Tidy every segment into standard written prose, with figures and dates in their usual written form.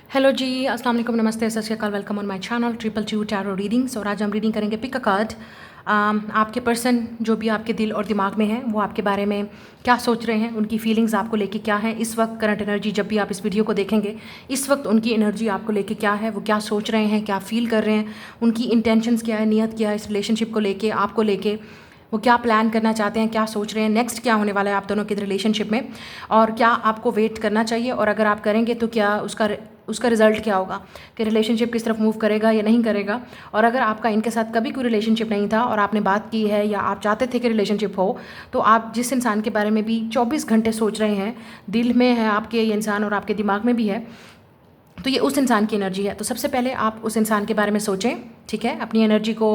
Hello जी, अस्सलाम वालेकुम, नमस्ते, सत श्री अकाल, welcome on my channel triple two tarot readings. और आज हम रीडिंग करेंगे पिक अ कार्ड। आपके पर्सन जो भी आपके दिल और दिमाग में है वो आपके बारे में क्या सोच रहे हैं, उनकी फीलिंग्स आपको लेके क्या है इस वक्त, करंट एनर्जी। जब भी आप इस वीडियो को देखेंगे इस वक्त उनकी एनर्जी आपको लेके क्या है, वो क्या सोच रहे हैं, क्या फील कर रहे हैं, उनकी इंटेंशंस क्या है, नीयत क्या है इस रिलेशनशिप को लेके, आपको लेके वो क्या प्लान करना चाहते हैं, क्या सोच रहे हैं, नेक्स्ट क्या होने वाला है आप दोनों के रिलेशनशिप में, और क्या आपको वेट करना चाहिए, और अगर आप करेंगे तो क्या उसका रिजल्ट क्या होगा, कि रिलेशनशिप किस तरफ मूव करेगा या नहीं करेगा। और अगर आपका इनके साथ कभी कोई रिलेशनशिप नहीं था और आपने बात की है या आप चाहते थे कि रिलेशनशिप हो, तो आप जिस इंसान के बारे में भी 24 घंटे सोच रहे हैं, दिल में है आपके ये इंसान और आपके दिमाग में भी है, तो ये उस इंसान की एनर्जी है। तो सबसे पहले आप उस इंसान के बारे में सोचें, ठीक है। अपनी एनर्जी को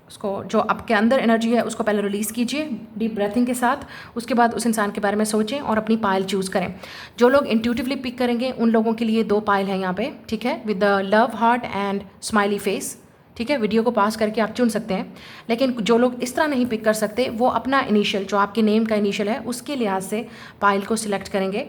उसको जो आपके अंदर एनर्जी है उसको पहले रिलीज़ कीजिए डीप ब्रेथिंग के साथ। उसके बाद उस इंसान के बारे में सोचें और अपनी पायल चूज़ करें। जो लोग इंट्यूटिवली पिक करेंगे उन लोगों के लिए 2 पायल हैं यहाँ पे, ठीक है, with the love heart and smiley face, ठीक है। वीडियो को पास करके आप चुन सकते हैं। लेकिन जो लोग इस तरह नहीं पिक कर सकते वो अपना इनिशियल, जो आपके नेम का इनिशियल है, उसके लिहाज से पायल को सिलेक्ट करेंगे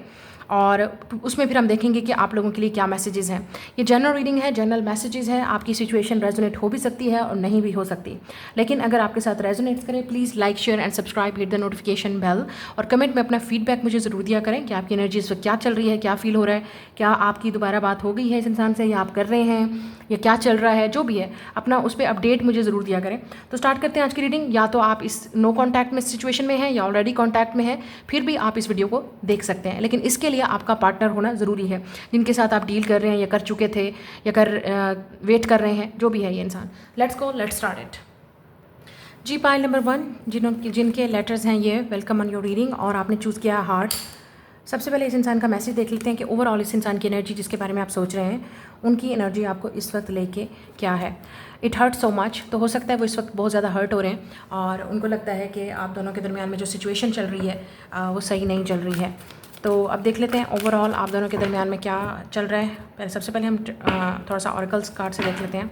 और उसमें फिर हम देखेंगे कि आप लोगों के लिए क्या मैसेजेस हैं। ये जनरल रीडिंग है, जनरल मैसेजेस हैं। आपकी सिचुएशन रेजोनेट हो भी सकती है और नहीं भी हो सकती, लेकिन अगर आपके साथ रेजोनेट करें please like, share and subscribe, hit the notification bell, और कमेंट में अपना फीडबैक मुझे ज़रूर दिया करें कि आपकी एनर्जी इस वक्त क्या चल रही है, क्या फील हो रहा है, क्या आपकी दोबारा बात हो गई है इस इंसान से या आप कर रहे हैं, या क्या चल रहा है, जो भी है अपना उस पर अपडेट मुझे ज़रूर दिया करें। तो स्टार्ट करते हैं आज की रीडिंग। या तो आप इस नो कॉन्टैक्ट में सिचुएशन में हैं या ऑलरेडी कॉन्टैक्ट में हैं, फिर भी आप इस वीडियो को देख सकते हैं, लेकिन इसके लिए आपका पार्टनर होना ज़रूरी है, जिनके साथ आप डील कर रहे हैं या कर चुके थे या वेट कर रहे हैं, जो भी है ये इंसान। लेट्स स्टार्ट इट जी। पाइल नंबर 1 जिनके लेटर्स हैं ये, वेलकम ऑन योर रीडिंग, और आपने चूज़ किया हार्ट। सबसे पहले इस इंसान का मैसेज देख लेते हैं कि ओवरऑल इस इंसान की एनर्जी जिसके बारे में आप सोच रहे हैं, उनकी एनर्जी आपको इस वक्त लेके क्या है। इट हर्ट सो मच, तो हो सकता है वो इस वक्त बहुत ज़्यादा हर्ट हो रहे हैं और उनको लगता है कि आप दोनों के दरमियान में जो सिचुएशन चल रही है वो सही नहीं चल रही है। तो अब देख लेते हैं ओवरऑल आप दोनों के दरमियान में क्या चल रहा है। सबसे पहले हम थोड़ा सा ऑरेकल्स कार्ड से देख लेते हैं।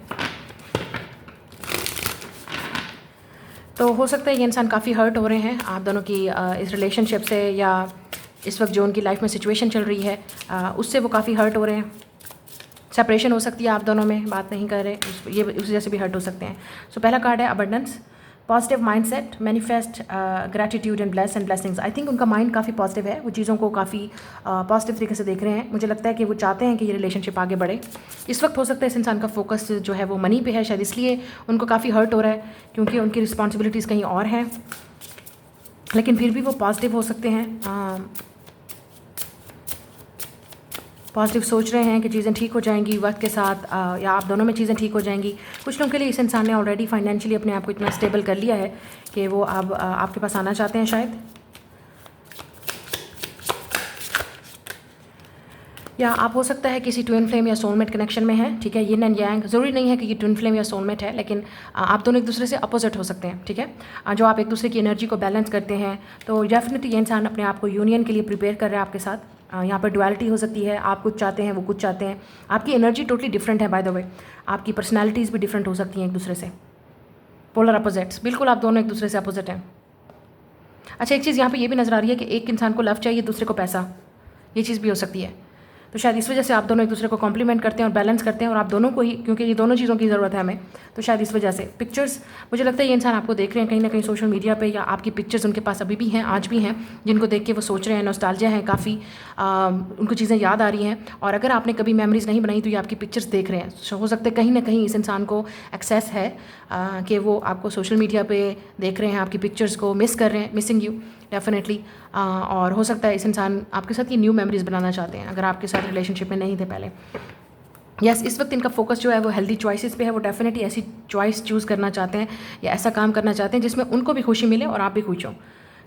तो हो सकता है ये इंसान काफ़ी हर्ट हो रहे हैं आप दोनों की इस रिलेशनशिप से, या इस वक्त जो उनकी लाइफ में सिचुएशन चल रही है उससे वो काफ़ी हर्ट हो रहे हैं। सेपरेशन हो सकती है, आप दोनों में बात नहीं कर रहे, ये उस वजह से भी हर्ट हो सकते हैं। सो पहला कार्ड है abundance, positive mindset, manifest gratitude and blessings. I think उनका माइंड काफ़ी पॉजिटिव है, वो चीज़ों को काफ़ी पॉजिटिव तरीके से देख रहे हैं। मुझे लगता है कि वो चाहते हैं कि ये रिलेशनशिप आगे बढ़े। इस वक्त हो सकता है इस इंसान का फोकस जो है वो मनी पे है, शायद इसलिए उनको काफ़ी हर्ट हो रहा है, क्योंकि उनकी रिस्पॉन्सिबिलिटीज़ कहीं और हैं, लेकिन फिर भी वो पॉजिटिव हो सकते हैं, पॉजिटिव सोच रहे हैं कि चीज़ें ठीक हो जाएंगी वक्त के साथ, या आप दोनों में चीज़ें ठीक हो जाएंगी। कुछ लोगों के लिए इस इंसान ने ऑलरेडी फाइनेंशियली अपने आप को इतना स्टेबल कर लिया है कि वो अब आपके पास आना चाहते हैं शायद, या आप हो सकता है किसी ट्विन फ्लेम या सोलमेट कनेक्शन में है, ठीक है। ये एंड यांग, ज़रूरी नहीं है कि ये ट्विन फ्लेम या सोलमेट है, लेकिन आप दोनों एक दूसरे से अपोजिट हो सकते हैं, ठीक है। जो आप एक दूसरे की एनर्जी को बैलेंस करते हैं, तो डेफिनेटली ये इंसान अपने आप को यूनियन के लिए प्रिपेयर कर रहा है आपके साथ। यहाँ पर डुअलिटी हो सकती है, आप कुछ चाहते हैं वो कुछ चाहते हैं, आपकी एनर्जी टोटली डिफरेंट है बाय द वे, आपकी पर्सनैलिटीज़ भी डिफरेंट हो सकती हैं एक दूसरे से, पोलर अपोजिट्स, बिल्कुल आप दोनों एक दूसरे से अपोजिट हैं। अच्छा, एक चीज़ यहाँ पे ये भी नज़र आ रही है कि एक इंसान को लव चाहिए, दूसरे को पैसा, ये चीज़ भी हो सकती है। तो शायद इस वजह से आप दोनों एक दूसरे को कॉम्प्लीमेंट करते हैं और बैलेंस करते हैं, और आप दोनों को ही, क्योंकि ये दोनों चीज़ों की ज़रूरत है हमें, तो शायद इस वजह से पिक्चर्स, मुझे लगता है ये इंसान आपको देख रहे हैं कहीं ना कहीं सोशल मीडिया पे, या आपकी पिक्चर्स उनके पास अभी भी हैं, आज भी हैं, जिनको देख के वो सोच रहे हैं, नॉस्टैल्जिया है काफ़ी, उनको चीज़ें याद आ रही हैं। और अगर आपने कभी मेमोरीज़ नहीं बनाई तो ये आपकी पिक्चर्स देख रहे हैं, हो सकता है कहीं ना कहीं इस इंसान को एक्सेस है कि वो आपको सोशल मीडिया पे देख रहे हैं, आपकी पिक्चर्स को मिस कर रहे हैं, मिसिंग यू डेफिनेटली। और हो सकता है इस इंसान आपके साथ ये न्यू मेमोरीज बनाना चाहते हैं, अगर आपके साथ रिलेशनशिप में नहीं थे पहले। यस, इस वक्त इनका फोकस जो है वो हेल्दी चॉइसेस पे है, वो डेफिनेटली ऐसी चॉइस चूज़ करना चाहते हैं या ऐसा काम करना चाहते हैं जिसमें उनको भी खुशी मिले और आप भी खुश हो।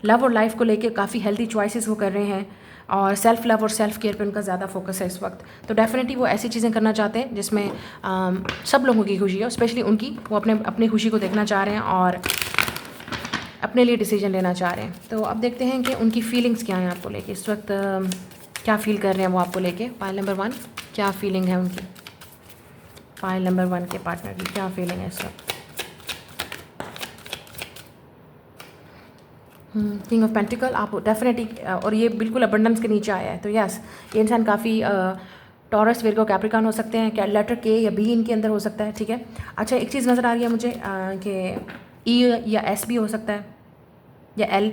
लव और लाइफ को लेकर काफ़ी हेल्दी चॉइसेस वो कर रहे हैं, और सेल्फ लव और सेल्फ केयर पे उनका ज़्यादा फोकस है इस वक्त। तो डेफिनेटली वो ऐसी चीज़ें करना चाहते हैं जिसमें सब लोगों की खुशी है, स्पेशली उनकी, वो अपनी खुशी को देखना चाह रहे हैं और अपने लिए डिसीजन लेना चाह रहे हैं। तो अब देखते हैं कि उनकी फीलिंग्स क्या हैं आपको लेके इस वक्त, क्या फील कर रहे हैं वो आपको लेके। पाइल नंबर 1, क्या फीलिंग है उनकी, पाइल नंबर 1 के पार्टनर की क्या फीलिंग है इस वक्त। किंग ऑफ पेंटिकल, आप डेफिनेटली, और ये बिल्कुल अबंडेंस के नीचे आया है, तो यस, ये इंसान काफ़ी टॉरस, विर्गो, कैप्रिकॉर्न हो सकते हैं। लेटर के या बी इनके अंदर हो सकता है, ठीक है। अच्छा, एक चीज़ नज़र आ रही है मुझे कि ई या एस भी हो सकता है, या एल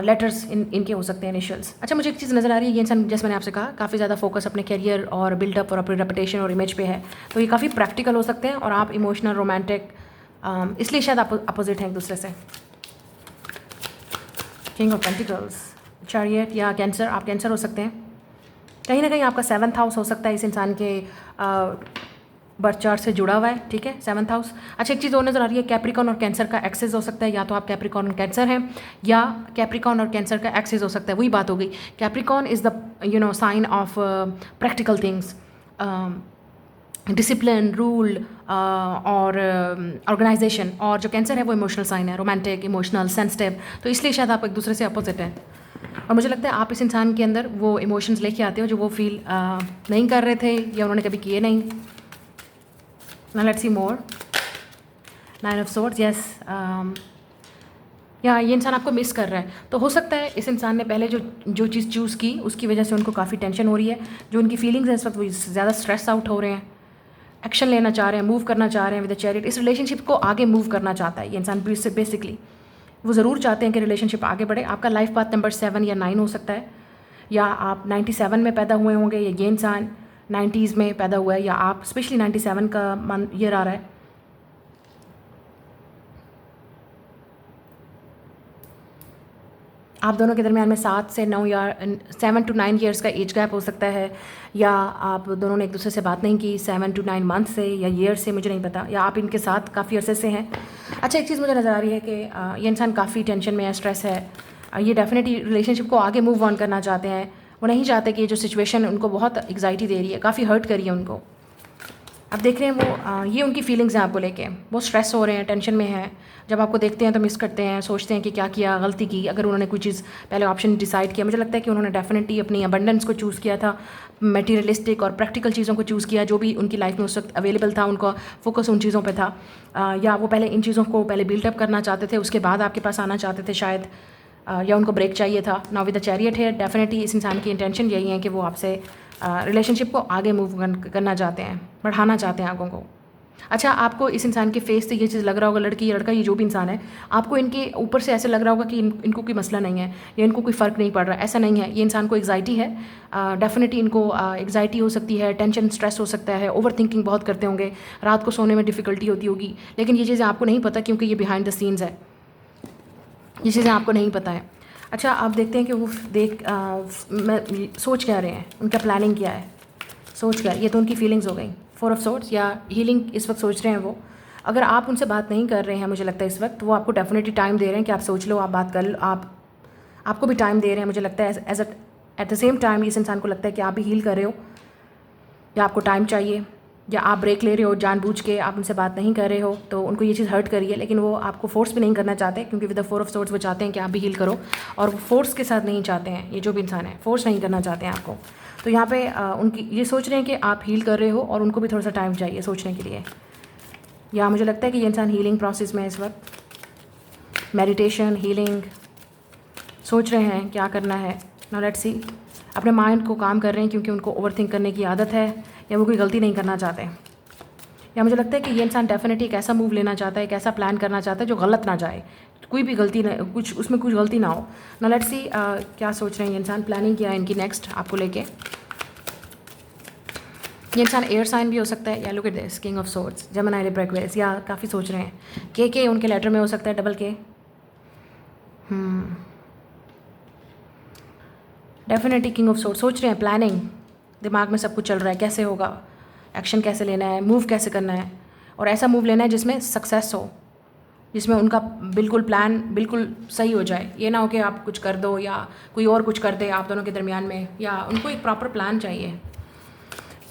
लेटर्स इनके हो सकते हैं, इनिशियल्स। अच्छा, मुझे एक चीज़ नज़र आ रही है, ये इंसान जैसे मैंने आपसे कहा काफ़ी ज़्यादा फोकस अपने करियर और बिल्डअप और अपने रेपुटेशन और इमेज पे है, तो ये काफ़ी प्रैक्टिकल हो सकते हैं और आप इमोशनल, रोमांटिक, इसलिए शायद आप अपोजिट हैं एक दूसरे से। किंग ऑफ पेंटिकल्स, चैरियट या कैंसर, आप कैंसर हो सकते हैं। कहीं ना कहीं आपका 7th हाउस हो सकता है इस इंसान के बर्थ चार्ट से जुड़ा हुआ है, ठीक है, 7th हाउस। अच्छा, एक चीज़ और नज़र आ रही है, कैप्रिकॉर्न और कैंसर का एक्सेस हो सकता है, या तो आप कैप्रिकॉर्न और कैंसर हैं या कैप्रिकॉर्न और कैंसर का एक्सेस हो सकता है। वही बात हो गई, Capricorn is the sign of practical things, discipline, rule और ऑर्गेनाइजेशन, और जो कैंसर है वो इमोशनल साइन है, रोमांटिक, इमोशनल, सेंसिटिव, तो इसलिए शायद आप एक दूसरे से अपोजिट हैं। और मुझे लगता है आप इस इंसान के अंदर वो इमोशंस लेके आते हो जो वो फील नहीं कर रहे थे या उन्होंने कभी किए नहीं। Now let's see more. 9 of Swords, yes. या ये इंसान आपको मिस कर रहा है, तो हो सकता है इस इंसान ने पहले जो चीज़ चूज़ की उसकी वजह से उनको काफ़ी टेंशन हो रही है, जो उनकी फीलिंग्स हैं इस वक्त वो ज़्यादा स्ट्रेस आउट हो रहे हैं, एक्शन लेना चाह रहे हैं, मूव करना चाह रहे हैं विद द चैरियट। इस रिलेशनशिप को आगे मूव करना चाहता है ये इंसान, बेसिकली वो ज़रूर चाहते हैं कि रिलेशनशिप आगे बढ़े। आपका लाइफ पाथ नंबर 7 या 9 हो सकता है, या आप 97 में पैदा हुए होंगे, या ये इंसान 90s में पैदा हुआ है, या आप स्पेशली 97 का ईयर आ रहा है। आप दोनों के दरमियान में 7 से 9 या 7 to 9 ईयर्स का एज गैप हो सकता है, या आप दोनों ने एक दूसरे से बात नहीं की 7 to 9 मंथ से या ईयर से, मुझे नहीं पता, या आप इनके साथ काफ़ी अरसे से हैं। अच्छा, एक चीज़ मुझे नज़र आ रही है कि ये इंसान काफ़ी टेंशन में है, स्ट्रेस है, ये डेफिनेटली रिलेशनशिप को आगे मूव ऑन करना चाहते हैं। वो नहीं चाहते कि ये जो सिचुएशन उनको बहुत एग्जाइटी दे रही है, काफ़ी हर्ट करी है उनको। आप देख रहे हैं वो ये उनकी फीलिंग्स हैं आपको लेके, वो स्ट्रेस हो रहे हैं, टेंशन में हैं। जब आपको देखते हैं तो मिस करते हैं, सोचते हैं कि क्या किया, गलती की। अगर उन्होंने कोई चीज़ पहले ऑप्शन डिसाइड किया, मुझे लगता है कि उन्होंने डेफिनेटली अपनी अबंडेंस को चूज़ किया था, मटेरियलिस्टिक और प्रैक्टिकल चीज़ों को चूज़ किया, जो भी उनकी लाइफ में उस वक्त अवेलेबल था, उनका फोकस उन चीज़ों पर था। या वो पहले इन चीज़ों को पहले बिल्डअप करना चाहते थे, उसके बाद आपके पास आना चाहते थे शायद, या उनको ब्रेक चाहिए था। नाउ विद द चैरियट है, डेफिनेटली इस इंसान की इंटेंशन यही है कि वो आपसे रिलेशनशिप को आगे मूव करना चाहते हैं, बढ़ाना चाहते हैं आगों को। अच्छा, आपको इस इंसान के फेस से ये चीज़ लग रहा होगा, लड़की या लड़का, ये जो भी इंसान है, आपको इनके ऊपर से ऐसे लग रहा होगा कि इनको कोई मसला नहीं है या इनको कोई फ़र्क नहीं पड़ रहा। ऐसा नहीं है, ये इंसान को एग्जाइटी है, डेफिनेटली इनको एग्जाइटी हो सकती है, टेंशन, स्ट्रेस हो सकता है, ओवर थिंकिंग बहुत करते होंगे, रात को सोने में डिफ़िकल्टी होती होगी, लेकिन ये चीज़ें आपको नहीं पता क्योंकि ये बिहाइंड द सीन्स है, ये चीज़ें आपको नहीं पता है। अच्छा, आप देखते हैं कि वो सोच क्या रहे हैं, उनका प्लानिंग क्या है, सोच क्या, ये तो उनकी फीलिंग्स हो गई। 4 ऑफ सोर्ड्स या हीलिंग इस वक्त सोच रहे हैं वो। अगर आप उनसे बात नहीं कर रहे हैं, मुझे लगता है इस वक्त वो आपको डेफिनेटली टाइम दे रहे हैं कि आप सोच लो, आप बात कर लो, आपको भी टाइम दे रहे हैं। मुझे लगता है एट द सेम टाइम इस इंसान को लगता है कि आप भी हील कर रहे हो, या आपको टाइम चाहिए, या आप ब्रेक ले रहे हो जानबूझ के, आप उनसे बात नहीं कर रहे हो, तो उनको ये चीज़ हर्ट करी है, लेकिन वो आपको फोर्स भी नहीं करना चाहते, क्योंकि विद द 4 ऑफ सोर्ड्स वो चाहते हैं कि आप भी हील करो, और वो फोर्स के साथ नहीं चाहते हैं। ये जो भी इंसान है फोर्स नहीं करना चाहते हैं आपको। तो यहाँ पे उनकी ये सोच रहे हैं कि आप हील कर रहे हो, और उनको भी थोड़ा सा टाइम चाहिए सोचने के लिए। या मुझे लगता है कि ये इंसान हीलिंग प्रोसेस में इस वक्त, मेडिटेशन, हीलिंग, सोच रहे हैं क्या करना है। नाउ लेट्स सी, अपने माइंड को काम कर रहे हैं क्योंकि उनको ओवरथिंक करने की आदत है, या वो कोई गलती नहीं करना चाहते। या मुझे लगता है कि ये इंसान डेफिनेटली एक ऐसा मूव लेना चाहता है, एक ऐसा प्लान करना चाहता है जो गलत ना जाए, कोई भी गलती ना, कुछ उसमें कुछ गलती ना हो। नाउ लेट्स सी क्या सोच रहे हैं ये इंसान, प्लानिंग क्या है इनकी नेक्स्ट आपको लेके। ये इंसान एयर साइन भी हो सकता है, या look at this, king of swords, Gemini, Libra, Aquarius, या काफ़ी सोच रहे हैं। के उनके लेटर में हो सकता है, डबल के। डेफिनेटली किंग ऑफ सोर्ड्स, सोच रहे हैं, प्लानिंग, दिमाग में सब कुछ चल रहा है, कैसे होगा, एक्शन कैसे लेना है, मूव कैसे करना है, और ऐसा मूव लेना है जिसमें सक्सेस हो, जिसमें उनका बिल्कुल प्लान बिल्कुल सही हो जाए। ये ना हो कि आप कुछ कर दो या कोई और कुछ कर दे आप दोनों के दरमियान में, या उनको एक प्रॉपर प्लान चाहिए।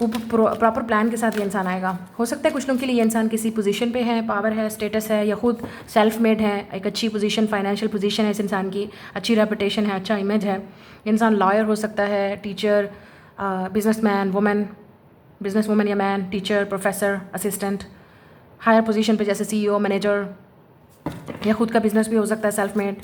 प्रॉपर प्लान के साथ ये इंसान आएगा। हो सकता है कुछ लोगों के लिए ये इंसान किसी पोजीशन पे है, पावर है, स्टेटस है, या खुद सेल्फ मेड है, एक अच्छी पोजीशन, फाइनेंशियल पोजीशन है इस इंसान की, अच्छी रेपुटेशन है, अच्छा इमेज है। ये इंसान लॉयर हो सकता है, teacher, businessman, women, business women या man, teacher, professor, assistant, higher position पे जैसे CEO, मैनेजर, या खुद का बिजनेस भी हो सकता है, सेल्फ मेड,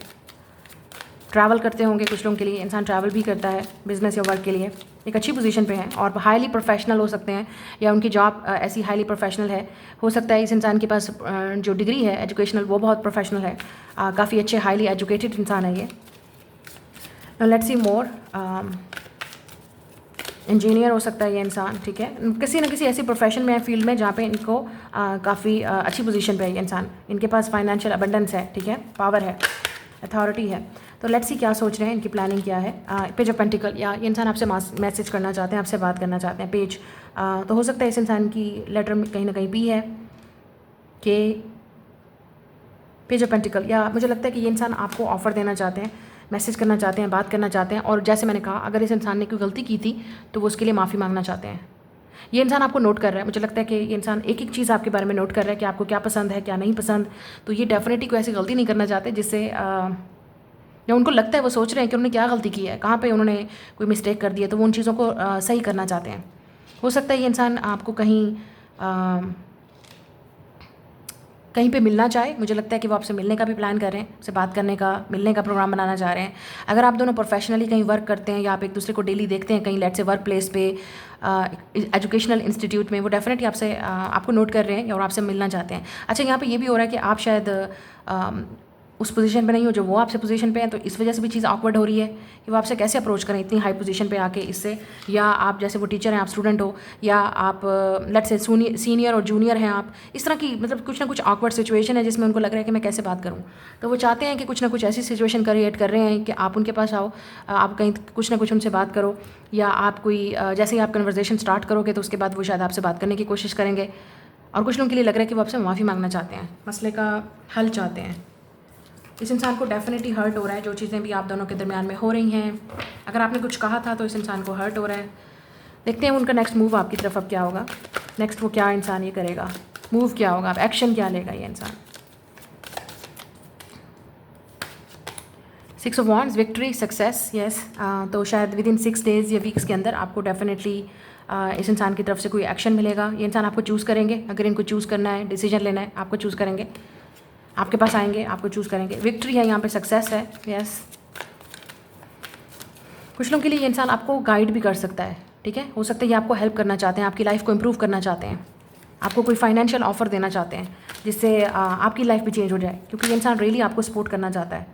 ट्रैवल करते होंगे कुछ लोगों के लिए, इंसान ट्रैवल भी करता है बिजनेस या वर्क के लिए, एक अच्छी पोजीशन पे है और हाईली प्रोफेशनल हो सकते हैं, या उनकी जॉब ऐसी हाईली प्रोफेशनल है। हो सकता है इस इंसान के पास जो डिग्री है एजुकेशनल वो बहुत प्रोफेशनल है, काफ़ी अच्छे हाईली एजुकेटेड इंसान है ये। Now let's see more. Engineer हो सकता है ये इंसान, ठीक है, किसी न किसी ऐसी प्रोफेशन में है, फील्ड में, जहाँ पे इनको काफ़ी अच्छी पोजीशन पे है ये इंसान, इनके पास फाइनेंशियल अबंडेंस है, ठीक है, पावर है, अथॉरिटी है। तो लेट्स सी क्या सोच रहे हैं, इनकी प्लानिंग क्या है। पेज ऑफ पेंटिकल, या ये इंसान आपसे मैसेज करना चाहते हैं, आपसे बात करना चाहते हैं। पेज तो हो सकता है इस इंसान की लेटर में कहीं ना कहीं भी है कि पेज ऑफ पेंटिकल, या मुझे लगता है कि ये इंसान आपको ऑफ़र देना चाहते हैं, मैसेज करना चाहते हैं, बात करना चाहते हैं, और जैसे मैंने कहा अगर इस इंसान ने कोई गलती की थी तो वो उसके लिए माफ़ी मांगना चाहते हैं। ये इंसान आपको नोट कर रहा है, मुझे लगता है कि ये इंसान एक एक चीज़ आपके बारे में नोट कर रहा है कि आपको क्या पसंद है क्या नहीं पसंद। तो ये डेफिनेटली कोई ऐसी गलती नहीं करना चाहते जिससे या उनको लगता है, वो सोच रहे हैं कि उन्होंने क्या गलती की है, कहाँ पे उन्होंने कोई मिस्टेक कर दी है, तो वो उन चीज़ों को सही करना चाहते हैं। हो सकता है ये इंसान आपको कहीं पे मिलना चाहे, मुझे लगता है कि वो आपसे मिलने का भी प्लान कर रहे हैं, आपसे बात करने का, मिलने का प्रोग्राम बनाना चाह रहे हैं। अगर आप दोनों प्रोफेशनली कहीं वर्क करते हैं या आप एक दूसरे को डेली देखते हैं कहीं, लेट से वर्क प्लेस पे, एजुकेशनल इंस्टीट्यूट में, वो डेफिनेटली आपको नोट कर रहे हैं और आपसे मिलना चाहते हैं। अच्छा, यहाँ पे ये भी हो रहा है कि आप शायद उस पोजीशन पे नहीं हो जो वो आपसे पोजीशन पे हैं, तो इस वजह से भी चीज़ ऑकवर्ड हो रही है कि वो आपसे कैसे अप्रोच करें इतनी हाई पोजीशन पे आके इससे। या आप जैसे वो टीचर हैं, आप स्टूडेंट हो, या आप लेट्स से सीनियर और जूनियर हैं आप, इस तरह की मतलब कुछ ना कुछ ऑकवर्ड सिचुएशन है जिसमें उनको लग रहा है कि मैं कैसे बात करूँ। तो वो चाहते हैं कि कुछ ना कुछ ऐसी सिचुएशन क्रिएट कर रहे हैं कि आप उनके पास आओ, आप कहीं कुछ ना कुछ उनसे बात करो, या आप कोई जैसे ही आप कन्वर्सेशन स्टार्ट करोगे तो उसके बाद वो शायद आपसे बात करने की कोशिश करेंगे। और कुछ लोगों के लिए लग रहा है कि वो आपसे माफ़ी मांगना चाहते हैं, मसले का हल चाहते हैं। इस इंसान को डेफिनेटली हर्ट हो रहा है जो चीज़ें भी आप दोनों के दरमियान में हो रही हैं। अगर आपने कुछ कहा था तो इस इंसान को हर्ट हो रहा है। देखते हैं उनका नेक्स्ट मूव आपकी तरफ अब क्या होगा। नेक्स्ट वो क्या इंसान ये करेगा, मूव क्या होगा, अब एक्शन क्या लेगा ये इंसान। 6 of wands, victory, success, yes. तो शायद विद इन 6 डेज़ या वीक्स के अंदर आपको डेफिनेटली इस इंसान की तरफ से कोई एक्शन मिलेगा। ये इंसान आपको चूज़ करेंगे, अगर इनको चूज़ करना है, डिसीजन लेना है, आपको चूज़ करेंगे, आपके पास आएंगे, आपको चूज़ करेंगे। विक्ट्री है यहाँ पे, सक्सेस है, यस। कुछ लोगों के लिए ये इंसान आपको गाइड भी कर सकता है, ठीक है, हो सकता है ये आपको हेल्प करना चाहते हैं, आपकी लाइफ को इम्प्रूव करना चाहते हैं, आपको कोई फाइनेंशियल ऑफर देना चाहते हैं जिससे आपकी लाइफ भी चेंज हो जाए, क्योंकि ये इंसान रियली आपको सपोर्ट करना चाहता है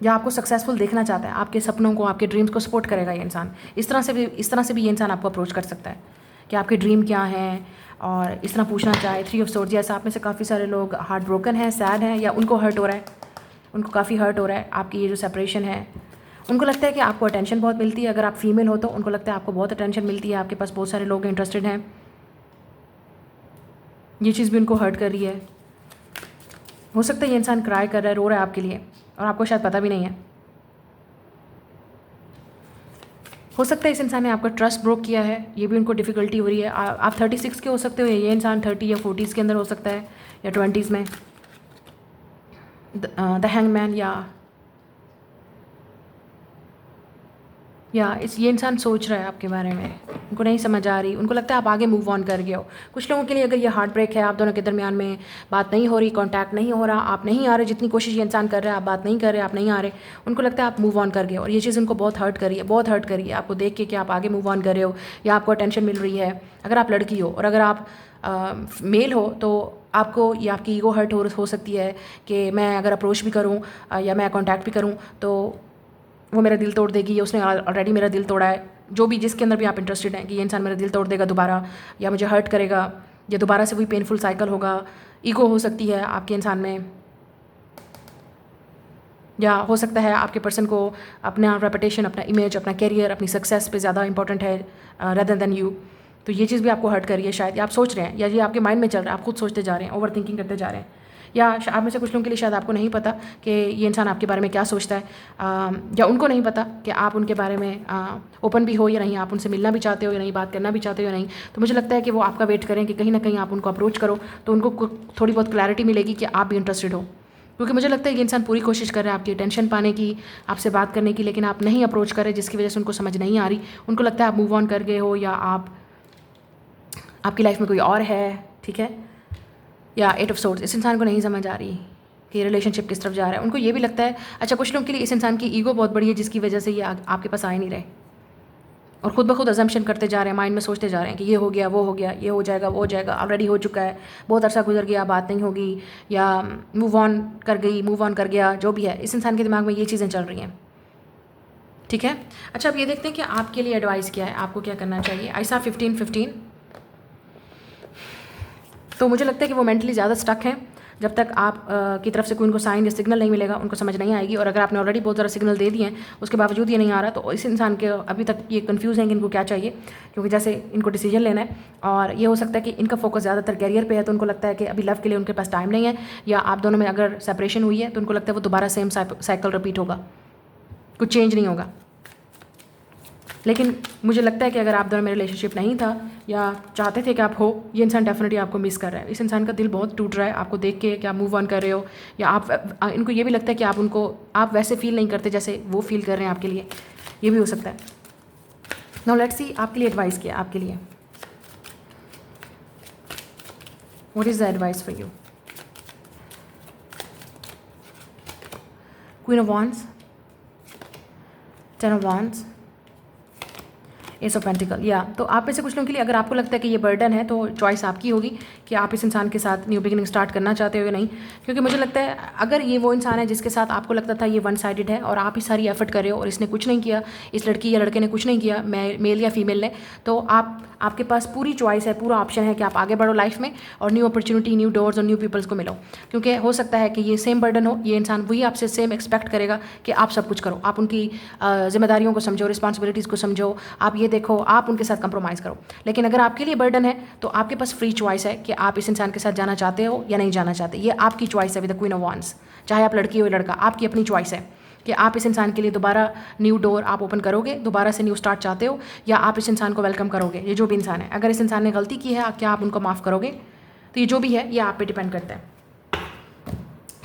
या आपको सक्सेसफुल देखना चाहता है, आपके सपनों को, आपके ड्रीम्स को सपोर्ट करेगा ये इंसान। इस तरह से भी ये इंसान आपको अप्रोच कर सकता है कि आपके ड्रीम क्या हैं, और इस तरह पूछना चाहे। 3 ऑफ सोर्ड्स, जैसा आप में से काफ़ी सारे लोग हार्ट ब्रोकन हैं, सैड हैं, या उनको हर्ट हो रहा है, उनको काफ़ी हर्ट हो रहा है आपकी ये जो सेपरेशन है। उनको लगता है कि आपको अटेंशन बहुत मिलती है, अगर आप फीमेल हो तो उनको लगता है आपको बहुत अटेंशन मिलती है, आपके पास बहुत सारे लोग इंटरेस्टेड हैं, ये चीज़ भी उनको हर्ट कर रही है। हो सकता है ये इंसान क्राई कर रहा है, रो रहा है आपके लिए, और आपको शायद पता भी नहीं है। हो सकता है इस इंसान ने आपका ट्रस्ट ब्रोक किया है, ये भी उनको डिफ़िकल्टी हो रही है। आप 36 के हो सकते हो, ये इंसान 30 या 40s के अंदर हो सकता है, या 20s में। द हैंगमैन, या ये इंसान सोच रहा है आपके बारे में, उनको नहीं समझ आ रही, उनको लगता है आप आगे मूव ऑन कर गए हो। कुछ लोगों के लिए अगर ये हार्ट ब्रेक है, आप दोनों के दरमियान में बात नहीं हो रही, कांटेक्ट नहीं हो रहा, आप नहीं आ रहे, जितनी कोशिश ये इंसान कर रहा है आप बात नहीं कर रहे, आप नहीं आ रहे, उनको लगता है आप मूव ऑन कर गए हो, और ये चीज़ उनको बहुत हर्ट करी है, बहुत हर्ट करी है आपको देख के कि आप आगे मूव ऑन कर रहे हो या आपको अटेंशन मिल रही है। अगर आप लड़की हो और अगर आप मेल हो तो आपको या आपकी ईगो हर्ट हो सकती है कि मैं अगर अप्रोच भी करूँ या मैं कॉन्टैक्ट भी करूँ तो वो मेरा दिल तोड़ देगी, या उसने ऑलरेडी मेरा दिल तोड़ा है, जो भी जिसके अंदर भी आप इंटरेस्टेड हैं कि ये इंसान मेरा दिल तोड़ देगा दोबारा, या मुझे हर्ट करेगा, या दोबारा से वही पेनफुल साइकिल होगा। ईगो हो सकती है आपके इंसान में, या हो सकता है आपके पर्सन को अपना रेपुटेशन, अपना इमेज, अपना कैरियर, अपनी सक्सेस पे ज़्यादा इंपॉर्टेंट है रेदर देन यू। तो ये चीज़ भी आपको हर्ट कर रही है शायद, या आप सोच रहे हैं, या ये आपके माइंड में चल रहा है, आप खुद सोचते जा रहे हैं, ओवर थिंकिंग करते जा रहे हैं। या आप में से कुछ लोगों के लिए शायद आपको नहीं पता कि ये इंसान आपके बारे में क्या सोचता है, या उनको नहीं पता कि आप उनके बारे में ओपन भी हो या नहीं, आप उनसे मिलना भी चाहते हो या नहीं, बात करना भी चाहते हो या नहीं। तो मुझे लगता है कि वो आपका वेट करें कि कहीं ना कहीं आप उनको अप्रोच करो तो उनको थोड़ी बहुत क्लैरिटी मिलेगी कि आप भी इंटरेस्टेड हो, क्योंकि मुझे लगता है कि इंसान पूरी कोशिश कर रहा है आपकी अटेंशन पाने की, आपसे बात करने की, लेकिन आप नहीं अप्रोच कर रहे, जिसकी वजह से उनको समझ नहीं आ रही। उनको लगता है आप मूव ऑन कर गए हो, या आपकी लाइफ में कोई और है, ठीक है। या 8 ऑफ सोर्ड्स, इस इंसान को नहीं समझ आ रही कि रिलेशनशिप किस तरफ जा रहा है। उनको ये भी लगता है, अच्छा कुछ लोगों के लिए इस इंसान की ईगो बहुत बड़ी है जिसकी वजह से ये आपके पास आ ही नहीं रहे और ख़ुद ब खुद अजम्पशन करते जा रहे हैं, माइंड में सोचते जा रहे हैं कि ये हो गया, वो हो गया, ये हो जाएगा, वो हो जाएगा, ऑलरेडी हो चुका है, बहुत अरसा गुजर गया, बात नहीं होगी, या मूव ऑन कर गया, जो भी है इस इंसान के दिमाग में ये चीज़ें चल रही हैं। ठीक है, अच्छा अब ये देखते हैं कि आपके लिए एडवाइस क्या है, आपको क्या करना चाहिए। ऐसा 15-15 तो मुझे लगता है कि वो मेंटली ज़्यादा स्टक है। जब तक आप की तरफ से कोई उनको साइन या सिग्नल नहीं मिलेगा उनको समझ नहीं आएगी। और अगर आपने ऑलरेडी बहुत ज़्यादा सिग्नल दे दिए हैं उसके बावजूद ये नहीं आ रहा, तो इस इंसान के अभी तक ये कंफ्यूज हैं कि इनको क्या चाहिए, क्योंकि जैसे इनको डिसीजन लेना है और ये हो सकता है कि इनका फोकस ज़्यादातर कैरियर पे है, तो उनको लगता है कि अभी लव के लिए उनके पास टाइम नहीं है, या आप दोनों में अगर सेपरेशन हुई है तो उनको लगता है वो दोबारा सेम साइकिल रिपीट होगा, कुछ चेंज नहीं होगा। लेकिन मुझे लगता है कि अगर आप दोनों में रिलेशनशिप नहीं था या चाहते थे कि आप हो, ये इंसान डेफिनेटली आपको मिस कर रहा है। इस इंसान का दिल बहुत टूट रहा है आपको देख के कि आप मूव ऑन कर रहे हो, या आप इनको ये भी लगता है कि आप वैसे फील नहीं करते जैसे वो फील कर रहे हैं आपके लिए, ये भी हो सकता है। नाउ लेट्स सी आपके लिए एडवाइस किया आपके लिए, what is the advice for you. Queen of wands, ten of wands, S of pentacle. या तो आप में से कुछ लोगों के लिए अगर आपको लगता है कि ये बर्डन है तो चॉइस आपकी होगी कि आप इस इंसान के साथ न्यू बिगिनिंग स्टार्ट करना चाहते हो या नहीं। क्योंकि मुझे लगता है अगर ये वो इंसान है जिसके साथ आपको लगता था ये वन साइडेड है और आप ही सारी एफर्ट कर रहे हो और इसने कुछ नहीं किया, इस लड़की या लड़के ने कुछ नहीं किया, मेल या फीमेल ने, तो आपके पास पूरी चॉइस है, पूरा ऑप्शन है कि आप आगे बढ़ो लाइफ में और न्यू अपॉर्चुनिटी, न्यू डोर्स और न्यू पीपल्स को मिलो। क्योंकि हो सकता है कि ये सेम बर्डन हो, ये इंसान वही आपसे सेम एक्सपेक्ट करेगा कि आप सब कुछ करो, आप उनकी जिम्मेदारियों को समझो, रिस्पॉन्सिबिलिटीज़ को समझो, आप ये देखो, आप उनके साथ कंप्रोमाइज़ करो। लेकिन अगर आपके लिए बर्डन है तो आपके पास फ्री चॉइस है कि आप इस इंसान के साथ जाना चाहते हो या नहीं जाना चाहते। ये आपकी चॉइस है with the queen of wands, चाहे आप लड़की हो या लड़का, आपकी अपनी चॉइस है कि आप इस इंसान के लिए दोबारा न्यू डोर आप ओपन करोगे, दोबारा से न्यू स्टार्ट चाहते हो, या आप इस इंसान को वेलकम करोगे। ये जो भी इंसान है, अगर इस इंसान ने गलती की है क्या आप उनको माफ़ करोगे, तो ये जो भी है ये आप पे डिपेंड करता है।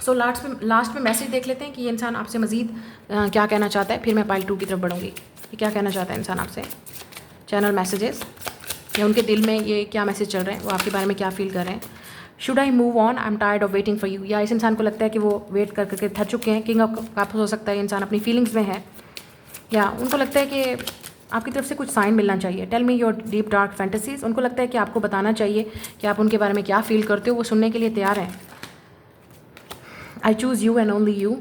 सो लास्ट में मैसेज देख लेते हैं कि ये इंसान आपसे मज़ीद क्या कहना चाहता है, फिर मैं पाइल 2 की तरफ बढ़ूँगी कि क्या कहना चाहता है इंसान आपसे। चैनल मैसेजेस, या उनके दिल में ये क्या मैसेज चल रहे हैं, वो आपके बारे में क्या फील कर रहे हैं। Should I move on, I am tired of waiting for you, या इस इंसान को लगता है कि वो वेट कर करके थक चुके हैं। किंग ऑफ कप्स हो सकता है इंसान अपनी फीलिंग्स में है, या उनको लगता है कि आपकी तरफ से कुछ साइन मिलना चाहिए। Tell me your deep dark fantasies, उनको लगता है कि आपको बताना चाहिए कि आप उनके बारे में क्या फील करते हो, वो सुनने के लिए तैयार हैं। I choose you and only you.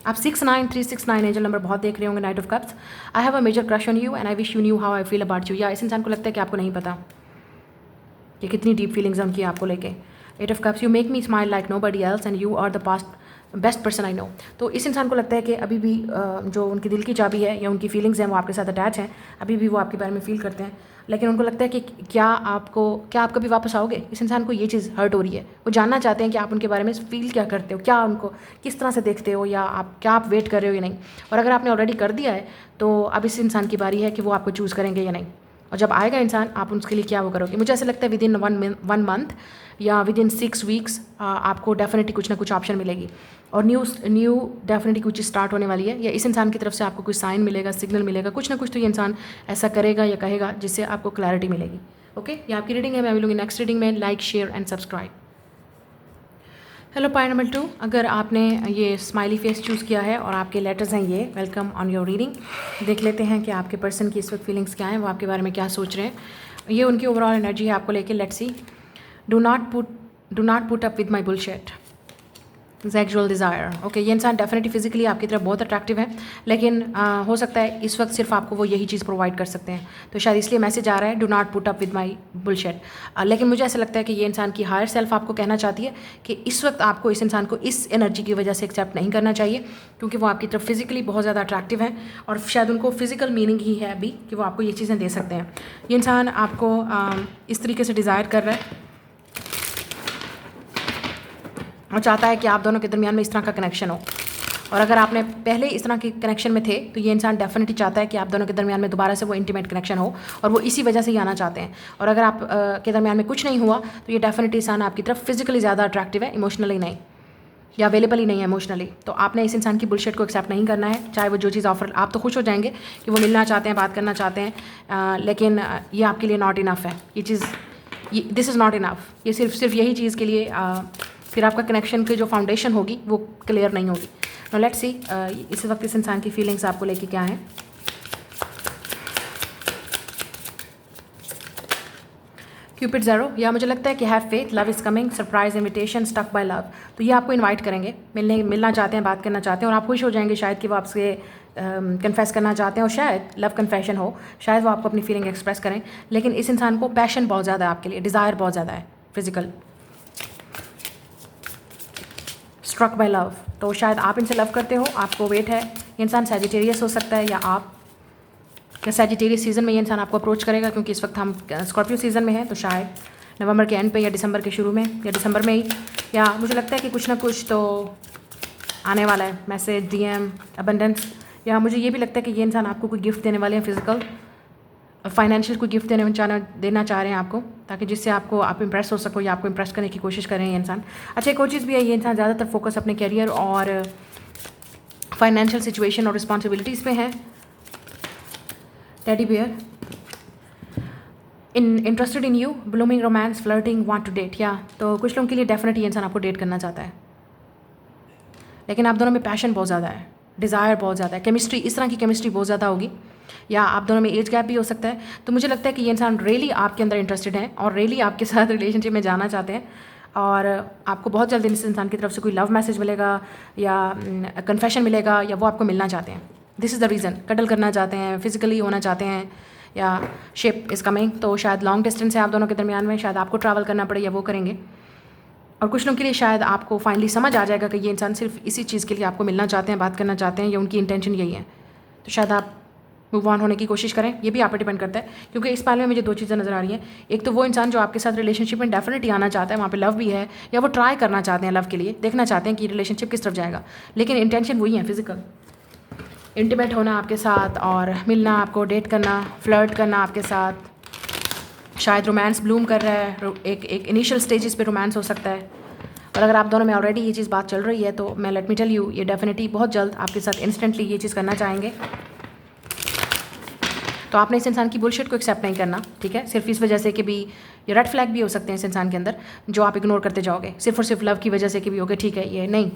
आप 69369 एंजल नंबर बहुत देख रहे होंगे, knight of cups. I have a major crush on you and I wish you knew how I feel about you, या इस इंसान को लगता है कि आपको नहीं पता कि कितनी डीप फीलिंग्स हैं उनकी आपको लेके। Eight of cups, you make me smile like nobody else and you are the best person I know. तो इस इंसान को लगता है कि अभी भी जो उनकी दिल की चाबी है या उनकी फीलिंग्स हैं वो आपके साथ अटैच हैं, अभी भी वो आपके बारे में फील करते हैं। लेकिन उनको लगता है कि क्या आप कभी वापस आओगे। इस इंसान को ये चीज़ हर्ट हो रही है, वो जानना चाहते हैं कि आप उनके बारे में फील क्या करते हो, क्या उनको किस तरह से देखते हो, या आप वेट कर रहे हो या नहीं। और अगर आपने ऑलरेडी कर दिया है तो अब इस इंसान की बारी है कि वो आपको चूज़ करेंगे या नहीं, और जब आएगा इंसान आप उसके लिए क्या वो करोगे। मुझे ऐसा लगता है विदिन 1 मंथ या विदिन 6 वीक्स आपको डेफिनेटली कुछ ना कुछ ऑप्शन मिलेगी और न्यू डेफिनेटली कुछ स्टार्ट होने वाली है, या इस इंसान की तरफ से आपको कुछ साइन मिलेगा, सिग्नल मिलेगा, कुछ ना कुछ तो ये इंसान ऐसा करेगा या कहेगा जिससे आपको क्लैरिटी मिलेगी। ओके, ये आपकी रीडिंग है, मैं मिलूंगी नेक्स्ट रीडिंग में। Like, share and subscribe. Hello pi number 2, अगर आपने ये स्माइली फेस चूज़ किया है और आपके लेटर्स हैं ये, वेलकम ऑन योर रीडिंग। देख लेते हैं कि आपके पर्सन की इस वक्त फीलिंग्स क्या हैं, वो आपके बारे में क्या सोच रहे हैं। ये उनकी ओवरऑल एनर्जी है आपको लेके। Let's see. Do not put up with my bullshit, sexual desire. Okay, ये इंसान डेफिनेटली फिजिकली आपकी तरफ बहुत अट्रैक्टिव है, लेकिन हो सकता है इस वक्त सिर्फ आपको वो यही चीज़ प्रोवाइड कर सकते हैं, तो शायद इसलिए मैसेज आ रहा है do not put up with my bullshit. लेकिन मुझे ऐसा लगता है कि ये इंसान की हायर सेल्फ आपको कहना चाहती है कि इस वक्त आपको इस इंसान को इस एनर्जी की वजह से एक्सेप्ट नहीं करना चाहिए, क्योंकि वो आपकी तरफ फिजिकली बहुत ज़्यादा अट्रैक्टिव है और शायद उनको फिजिकल मीनिंग ही है अभी कि वो आपको ये चीज़ें दे सकते हैं। ये इंसान आपको इस तरीके से डिज़ायर कर रहा है और चाहता है कि आप दोनों के दरमियान में इस तरह का कनेक्शन हो, और अगर आपने पहले इस तरह के कनेक्शन में थे तो ये इंसान डेफिनेटली चाहता है कि आप दोनों के दरमियान में दोबारा से वो इंटीमेट कनेक्शन हो, और वो इसी वजह से ही आना चाहते हैं। और अगर आप के दरमियान में कुछ नहीं हुआ तो ये डेफिनेटली इंसान आपकी तरफ फिजिकली ज़्यादा अट्रैक्टिव है, इमोशनली नहीं, या अवेलेबल ही नहीं है इमोशनली। तो आपने इस इंसान की बुलशिट को एक्सेप्ट नहीं करना है, चाहे वो जो चीज़ ऑफर। आप तो खुश हो जाएंगे कि वो मिलना चाहते हैं, बात करना चाहते हैं, लेकिन ये आपके लिए नॉट इनफ है। ये चीज़ दिस इज़ नॉट इनफ। ये सिर्फ यही चीज़ के लिए फिर आपका कनेक्शन की जो फाउंडेशन होगी वो क्लियर नहीं होगी। नो लेट्स सी इस वक्त इस इंसान की फीलिंग्स आपको लेके क्या है। क्यूपिड ज़ेरो, या मुझे लगता है कि have faith, love is coming, surprise invitation, stuck by love. तो ये आपको इनवाइट करेंगे, मिलना चाहते हैं, बात करना चाहते हैं, और आप खुश हो जाएंगे शायद कि वो आपसे कन्फेस करना चाहते हैं, और शायद लव कन्फेशन हो, शायद वो आपको अपनी फीलिंग एक्सप्रेस करें। लेकिन इस इंसान को पैशन बहुत ज़्यादा है आपके लिए, डिज़ायर बहुत ज़्यादा है, फिजिकल। स्ट्रक बाय लव, तो शायद आप इनसे लव करते हो, आपको वेट है। ये इंसान सैजिटेरियस हो सकता है, या आप क्या सैजिटेरियस सीज़न में ये इंसान आपको अप्रोच करेगा, क्योंकि इस वक्त हम स्कॉर्पियो सीज़न में हैं, तो शायद नवंबर के एंड पे या दिसंबर के शुरू में या दिसंबर में ही, या मुझे लगता है कि कुछ ना कुछ तो आने वाला है, मैसेज, डीएम, अबंडेंस, या मुझे ये भी लगता है कि ये इंसान आपको कोई गिफ्ट देने वाले हैं, फिजिकल फाइनेंशियल कोई गिफ्ट देना चाह रहे हैं आपको, ताकि जिससे आप इंप्रेस हो सको या आपको इंप्रेस करने की कोशिश कर रहे हैं ये इंसान। अच्छा, एक और चीज़ भी है, ये इंसान ज़्यादातर फोकस अपने करियर और फाइनेंशियल सिचुएशन और रिस्पॉन्सिबिलिटीज़ पे है। Teddy bear, interested in you, blooming romance, flirting, want to date, या तो कुछ लोगों के लिए डेफिनेटली ये इंसान आपको डेट करना चाहता है, लेकिन आप दोनों में पैशन बहुत ज़्यादा है, डिज़ायर बहुत ज़्यादा है, केमिस्ट्री, इस तरह की केमिस्ट्री बहुत ज़्यादा होगी, या आप दोनों में एज गैप भी हो सकता है। तो मुझे लगता है कि ये इंसान रियली आपके अंदर इंटरेस्टेड है और रियली आपके साथ रिलेशनशिप में जाना चाहते हैं, और आपको बहुत जल्दी इस इंसान की तरफ से कोई लव मैसेज मिलेगा या कन्फेशन मिलेगा, या वो आपको मिलना चाहते हैं। दिस इज़ द रीज़न, कटल करना चाहते हैं, फिजिकली होना चाहते हैं, या शिप इज़ कमिंग, तो शायद लॉन्ग डिस्टेंस है आप दोनों के दरमियान में, शायद आपको ट्रैवल करना पड़े या वो करेंगे। और कुछ लोगों के लिए शायद आपको फाइनली समझ आ जाएगा कि ये इंसान सिर्फ इसी चीज़ के लिए आपको मिलना चाहते हैं, बात करना चाहते हैं, या उनकी इंटेंशन यही है, तो शायद आप मूव ऑन होने की कोशिश करें। ये भी आप पर डिपेंड करता है, क्योंकि इस पाल में मुझे दो चीज़ें नज़र आ रही हैं। एक तो वो इंसान जो आपके साथ रिलेशनशिप में डेफिनेटली आना चाहता है, वहाँ पे लव भी है, या वो ट्राई करना चाहते हैं लव के लिए, देखना चाहते हैं कि रिलेशनशिप किस तरफ जाएगा, लेकिन इंटेंशन वही है, फिजिकल इंटीमेट होना आपके साथ, और मिलना, आपको डेट करना, फ्लर्ट करना आपके साथ। शायद रोमांस ब्लूम कर रहा है, एक इनिशियल स्टेजेस पे रोमांस हो सकता है, और अगर आप दोनों में ऑलरेडी ये चीज़ बात चल रही है, तो मैं लेट मी टेल यू, ये डेफिनेटली बहुत जल्द आपके साथ इंस्टेंटली ये चीज़ करना चाहेंगे। तो आपने इस इंसान की बुलशिट को एक्सेप्ट नहीं करना, ठीक है, सिर्फ इस वजह से कि भी ये रेड फ्लैग भी हो सकते हैं इस इंसान के अंदर, जो आप इग्नोर करते जाओगे सिर्फ और सिर्फ लव की वजह से कि भी ओके ठीक है, ये नहीं,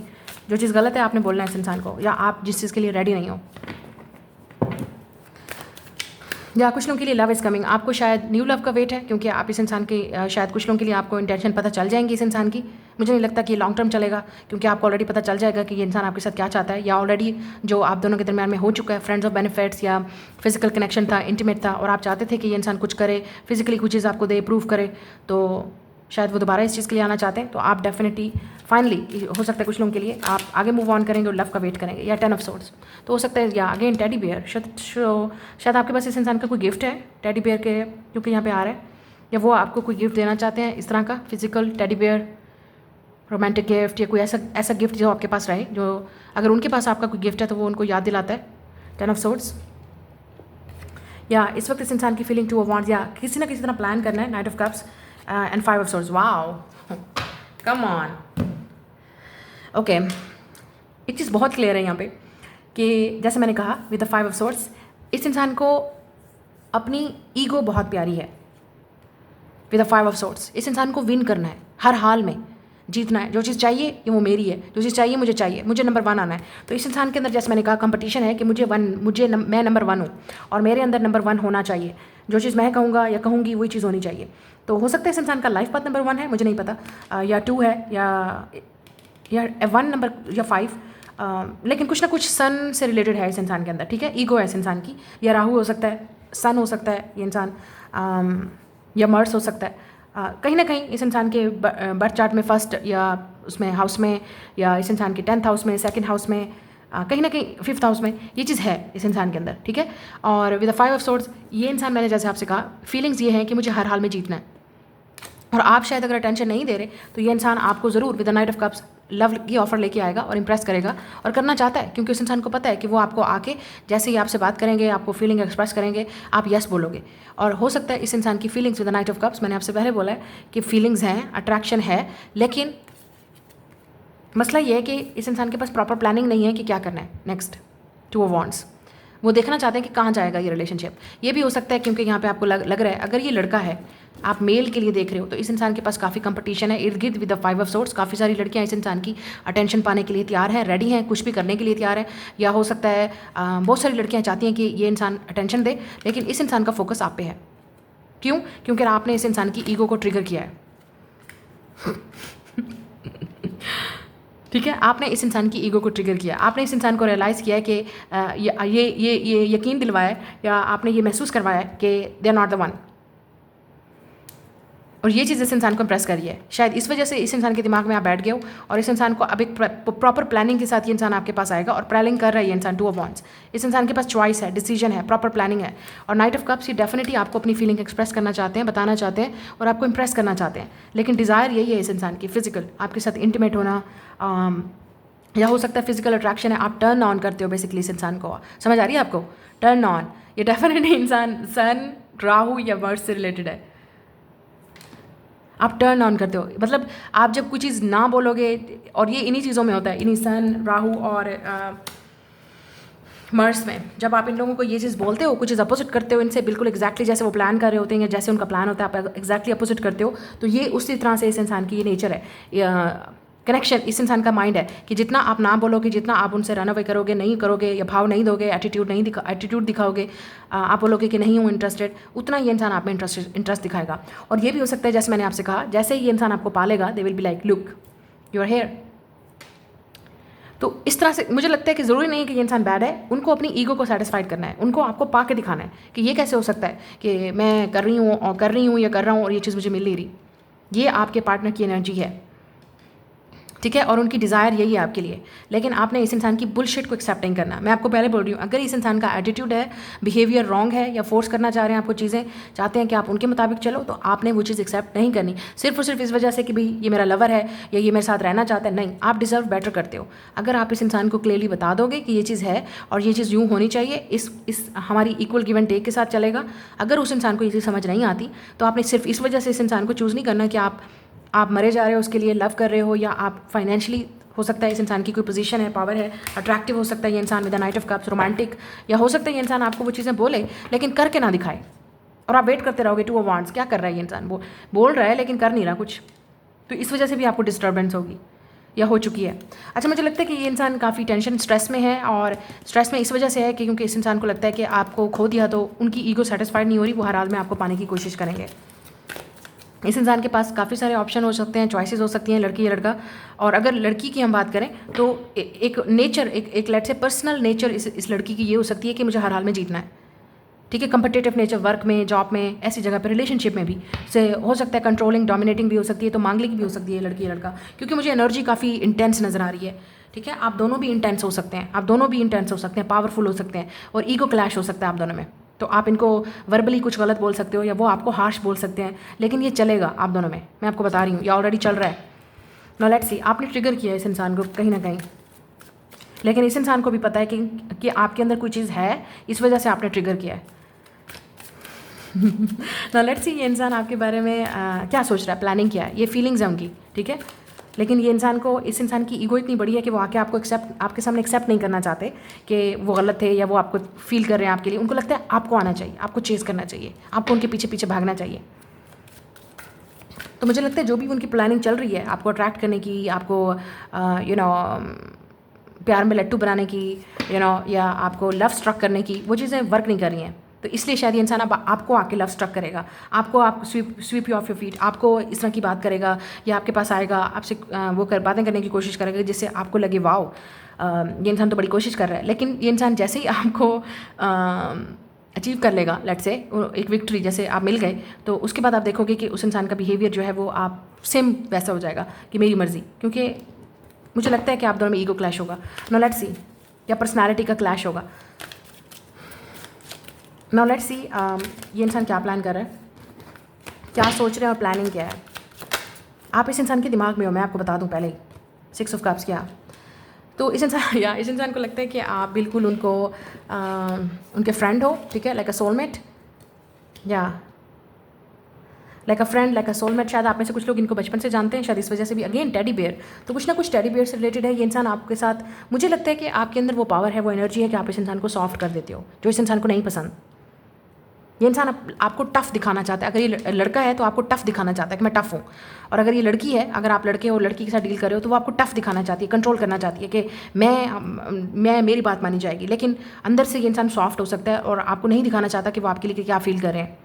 जो चीज़ गलत है आपने बोलना है इस इंसान को, या आप जिस चीज़ के लिए रेडी नहीं हो। या कुछ लोगों के लिए लव इज़ कमिंग, आपको शायद न्यू लव का वेट है, क्योंकि आप इस इंसान की शायद कुछ लोगों के लिए आपको इंटेंशन पता चल जाएंगी इस इंसान की। मुझे नहीं लगता कि ये लॉन्ग टर्म चलेगा, क्योंकि आपको ऑलरेडी पता चल जाएगा कि ये इंसान आपके साथ क्या चाहता है, या ऑलरेडी जो आप दोनों के दरमियान में हो चुका है, फ्रेंड्स ऑफ बेनिफिट्स या फिजिकल कनेक्शन था, इंटीमेट था, और आप चाहते थे कि ये इंसान कुछ करे, फिजिकली कुछ चीज़ आपको दे, प्रूव करे, तो शायद वो दोबारा इस चीज़ के लिए आना चाहते हैं। तो आप डेफिनेटली फाइनली हो सकता है कुछ लोगों के लिए आप आगे मूव ऑन करेंगे और लव का वेट करेंगे, या 10 ऑफ सोर्ड्स, तो हो सकता है, या अगेन टेडी बियर, शायद आपके पास इस इंसान का कोई गिफ्ट है टेडी बियर के, क्योंकि यहाँ पे आ रहा है, या वो आपको कोई गिफ्ट देना चाहते हैं इस तरह का, physical teddy bear, romantic gift, या कोई ऐसा गिफ्ट जो आपके पास रहे, जो अगर उनके पास आपका कोई गिफ्ट है तो वो उनको याद दिलाता है। 10 ऑफ सोर्ड्स, या इस वक्त इस इंसान की फीलिंग टू वांट्स, या किसी ना किसी तरह प्लान करना है, night of cups and 5 of swords. Wow, come on, okay, एक चीज़ बहुत क्लियर है यहाँ पे कि जैसे मैंने कहा विद द 5 ऑफ सोर्ड्स, इस इंसान को अपनी ईगो बहुत प्यारी है। विद द 5 ऑफ सोर्ड्स, इस इंसान को विन करना है, हर हाल में जीतना है, जो चीज़ चाहिए ये वो मेरी है, जो चीज़ चाहिए, मुझे नंबर 1 आना है। तो इस इंसान के अंदर जैसे मैंने कहा कंपटीशन है कि मैं नंबर 1 हूँ, और मेरे अंदर नंबर 1 होना चाहिए, जो चीज़ मैं कहूँगा या कहूँगी वही चीज़ होनी चाहिए। तो हो सकता है इस इंसान का लाइफ पाथ नंबर 1 है, मुझे नहीं पता, या 2 है, या 1 नंबर, या 5, लेकिन कुछ ना कुछ सन से रिलेटेड है इस इंसान के अंदर, ठीक है, ईगो है इस इंसान की, या राहु हो सकता है, सन हो सकता है ये इंसान, या मर्स हो सकता है, कहीं ना कहीं इस इंसान के बर्थ चार्ट में फर्स्ट या उसमें हाउस में, या इस इंसान के 10th हाउस में, 2nd हाउस में, कहीं ना कहीं 5th हाउस में ये चीज़ है इस इंसान के अंदर, ठीक है। और विद द 5 ऑफ सोर्ड्स, ये इंसान, मैंने जैसे आपसे कहा, फीलिंग्स ये हैं कि मुझे हर हाल में जीतना है, और आप शायद अगर अटेंशन नहीं दे रहे तो ये इंसान आपको ज़रूर with the night of cups love की ऑफर लेके आएगा और इंप्रेस करेगा, और करना चाहता है, क्योंकि उस इंसान को पता है कि वो आपको आके जैसे ही आपसे बात करेंगे, आपको फीलिंग एक्सप्रेस करेंगे, आप यस बोलोगे। और हो सकता है इस इंसान की feelings with the night of cups, मैंने आपसे पहले बोला है कि फीलिंग्स हैं, अट्रैक्शन है, लेकिन मसला ये है कि इस इंसान के पास प्रॉपर प्लानिंग नहीं है कि क्या करना है नेक्स्ट। 2 ऑफ वांड्स, वो देखना चाहते हैं कि कहाँ जाएगा ये रिलेशनशिप। ये भी हो सकता है क्योंकि यहाँ पे आपको लग रहा है अगर ये लड़का है आप मेल के लिए देख रहे हो तो इस इंसान के पास काफ़ी कंपटीशन है इर्द गिर्द विद द 5 ऑफ सोर्ड्स। काफ़ी सारी लड़कियां इस इंसान की अटेंशन पाने के लिए तैयार हैं, रेडी हैं, कुछ भी करने के लिए तैयार है। या हो सकता है बहुत सारी लड़कियां चाहती हैं कि ये इंसान अटेंशन दे, लेकिन इस इंसान का फोकस आप पे है। क्यों? क्योंकि आपने इस इंसान की ईगो को ट्रिगर किया है। ठीक है, आपने इस इंसान की ईगो को ट्रिगर किया, आपने इस इंसान को रियलाइज़ किया है कि ये यकीन दिलवाया है या आपने ये महसूस करवाया है कि they are not the one. और ये चीज़ इस इंसान को इम्प्रेस करी है। शायद इस वजह से इस इंसान के दिमाग में आप बैठ गए हो और इस इंसान को अब एक प्रॉपर प्लानिंग के साथ ये इंसान आपके पास आएगा और प्लानिंग कर रहा है ये इंसान 2 ऑफ वांड्स। इस इंसान के पास चॉइस है, डिसीजन है, प्रॉपर प्लानिंग है। और नाइट ऑफ कप्स ये डेफिनेटली आपको अपनी फीलिंग एक्सप्रेस करना चाहते हैं, बताना चाहते हैं और आपको इंप्रेस करना चाहते हैं। लेकिन डिज़ायर यही है इस इंसान की, फिजिकल, आपके साथ इंटीमेट होना, या हो सकता है फिजिकल अट्रैक्शन है, आप टर्न ऑन करते हो बेसिकली इस इंसान को। समझ आ रही है आपको? टर्न ऑन, ये डेफिनेटली इंसान सन, राहु या वर्ष से रिलेटेड है। आप टर्न ऑन करते हो, मतलब आप जब कोई चीज़ ना बोलोगे, और ये इन्हीं चीज़ों में होता है, इन्हीं सन, राहु और मर्स में, जब आप इन लोगों को ये चीज़ बोलते हो, कुछ चीज़ अपोजिट करते हो इनसे, बिल्कुल एक्जैक्टली जैसे वो प्लान कर रहे होते हैं या जैसे उनका प्लान होता है, आप एक्जैक्टली अपोजिट करते हो, तो ये उसी तरह से इस इंसान की ये नेचर है। कनेक्शन इस इंसान का माइंड है कि जितना आप ना बोलोगे, जितना आप उनसे रन अवे करोगे, नहीं करोगे या भाव नहीं दोगे, एटीट्यूड दिखाओगे, आप बोलोगे कि नहीं हूँ इंटरेस्टेड, उतना ये इंसान आप में इंटरेस्ट दिखाएगा। और ये भी हो सकता है, जैसे मैंने आपसे कहा, जैसे ही ये इंसान आपको पालेगा, they will be like look you are here. तो इस तरह से मुझे लगता है कि ज़रूरी नहीं है कि ये इंसान बैड है, उनको अपनी ईगो को सेटिस्फाइड करना है, उनको आपको पा के दिखाना है कि ये कैसे हो सकता है कि मैं कर रही हूँ या कर रहा हूँ और ये चीज़ मुझे मिल नहीं रही। ये आपके पार्टनर की एनर्जी है, ठीक है, और उनकी डिज़ायर यही है आपके लिए। लेकिन आपने इस इंसान की बुलशिट को एक्सेप्ट नहीं करना। मैं आपको पहले बोल रही हूँ, अगर इस इंसान का एटीट्यूड है, बिहेवियर रॉन्ग है, या फोर्स करना चाह रहे हैं आपको चीज़ें, चाहते हैं कि आप उनके मुताबिक चलो, तो आपने वो चीज़ एक्सेप्ट नहीं करनी सिर्फ और सिर्फ इस वजह से कि भाई ये मेरा लवर है या ये मेरे साथ रहना चाहता है। नहीं, आप डिज़र्व बेटर करते हो। अगर आप इस इंसान को क्लियरली बता दोगे कि ये चीज़ है और ये चीज़ यूँ होनी चाहिए, इस हमारी इक्वल गिव एंड टेक के साथ चलेगा। अगर उस इंसान को ये चीज़ समझ नहीं आती, तो आपने सिर्फ इस वजह से इस इंसान को चूज़ नहीं करना कि आप मरे जा रहे हो उसके लिए, लव कर रहे हो, या आप फाइनेंशियली, हो सकता है इस इंसान की कोई पोजीशन है, पावर है, अट्रैक्टिव हो सकता है ये इंसान with the night of cups, romantic, या हो सकता है ये इंसान आपको वो चीज़ें बोले लेकिन करके ना दिखाए और आप वेट करते रहोगे 2 ऑफ वांड्स। क्या कर रहा है ये इंसान? बोल रहा है लेकिन कर नहीं रहा कुछ, तो इस वजह से भी आपको डिस्टर्बेंस होगी या हो चुकी है। अच्छा, मुझे लगता है कि ये इंसान काफ़ी टेंशन, स्ट्रेस में है, और स्ट्रेस में इस वजह से है कि क्योंकि इस इंसान को लगता है कि आपको खो दिया तो उनकी ईगो सेटिस्फाइड नहीं हो रही, वो हर हाल में आपको पाने की कोशिश करेंगे। इस इंसान के पास काफ़ी सारे ऑप्शन हो सकते हैं, चॉइसेस हो सकती हैं, लड़की या लड़का। और अगर लड़की की हम बात करें तो एक नेचर, एक लेट से पर्सनल नेचर इस लड़की की ये हो सकती है कि मुझे हर हाल में जीतना है, ठीक है। कंपटिटिव नेचर, वर्क में, जॉब में, ऐसी जगह पर, रिलेशनशिप में भी से हो सकता है, कंट्रोलिंग, डोमिनेटिंग भी हो सकती है, तो मांगलिक भी हो सकती है लड़की या लड़का, क्योंकि मुझे एनर्जी काफ़ी इंटेंस नज़र आ रही है, ठीक है। आप दोनों भी इंटेंस हो सकते हैं, पावरफुल हो सकते हैं, और ईगो क्लैश हो सकता है आप दोनों में। तो आप इनको वर्बली कुछ गलत बोल सकते हो या वो आपको हार्श बोल सकते हैं, लेकिन ये चलेगा आप दोनों में, मैं आपको बता रही हूँ, ये ऑलरेडी चल रहा है। नाउ लेट्स सी, आपने ट्रिगर किया है इस इंसान को कहीं ना कहीं, लेकिन इस इंसान को भी पता है कि आपके अंदर कोई चीज़ है, इस वजह से आपने ट्रिगर किया है। नाउ लेट्स सी, ये इंसान आपके बारे में क्या सोच रहा है, प्लानिंग क्या है, ये फीलिंग्स हैं उनकी, ठीक है। लेकिन ये इंसान को, इस इंसान की ईगो इतनी बड़ी है कि वो आके आपके सामने एक्सेप्ट नहीं करना चाहते कि वो गलत थे या वो आपको फील कर रहे हैं आपके लिए। उनको लगता है आपको आना चाहिए, आपको चेज़ करना चाहिए, आपको उनके पीछे पीछे भागना चाहिए। तो मुझे लगता है जो भी उनकी प्लानिंग चल रही है आपको अट्रैक्ट करने की, आपको प्यार में लट्टू बनाने की, या आपको लव स्ट्रक करने की, वो चीज़ें वर्क नहीं कर रही हैं। तो इसलिए शायद ये इंसान अब आपको आके लव स्ट्रक करेगा, आप sweep you off your feet, आपको इस तरह की बात करेगा या आपके पास आएगा, आपसे बातें करने की कोशिश करेगा जिससे आपको लगे वाओ, ये इंसान तो बड़ी कोशिश कर रहा है। लेकिन ये इंसान जैसे ही आपको अचीव कर लेगा, लेट्स से एक विक्ट्री, जैसे आप मिल गए, तो उसके बाद आप देखोगे कि उस इंसान का बिहेवियर जो है वो आप सेम वैसा हो जाएगा कि मेरी मर्ज़ी, क्योंकि मुझे लगता है कि आप दोनों में ईगो क्लैश होगा। नाउ लेट्स सी, या पर्सनैलिटी का क्लैश होगा। नाउ लेट्स सी, ये इंसान क्या प्लान कर रहा है, क्या सोच रहे हैं और प्लानिंग क्या है। आप इस इंसान के दिमाग में हो, मैं आपको बता दूं पहले ही, 6 ऑफ कप्स क्या। तो इस इंसान को लगता है कि आप बिल्कुल उनको उनके फ्रेंड हो, ठीक है, लाइक अ सोलमेट, या लाइक अ फ्रेंड, लाइक अ सोलमेट। शायद आप में से कुछ लोग इनको बचपन से जानते हैं, शायद इस वजह से भी। अगेन टेडी बेयर, तो कुछ ना कुछ टेडी बेयर से रिलेटेड है ये इंसान आपके साथ। मुझे लगता है कि आपके अंदर वो पावर है, वो एनर्जी है कि आप इस इंसान को सॉफ्ट कर देते हो, जो इस इंसान को नहीं पसंद। ये इंसान आपको टफ़ दिखाना चाहता है। अगर ये लड़का है तो आपको टफ़ दिखाना चाहता है कि मैं टफ़ हूँ, और अगर ये लड़की है, अगर आप लड़के हो लड़की के साथ डील कर रहे हो तो वो आपको टफ़ दिखाना चाहती है, कंट्रोल करना चाहती है कि मैं मेरी बात मानी जाएगी। लेकिन अंदर से ये इंसान सॉफ्ट हो सकता है और आपको नहीं दिखाना चाहता कि वो आपके लिए क्या फील कर रहे हैं,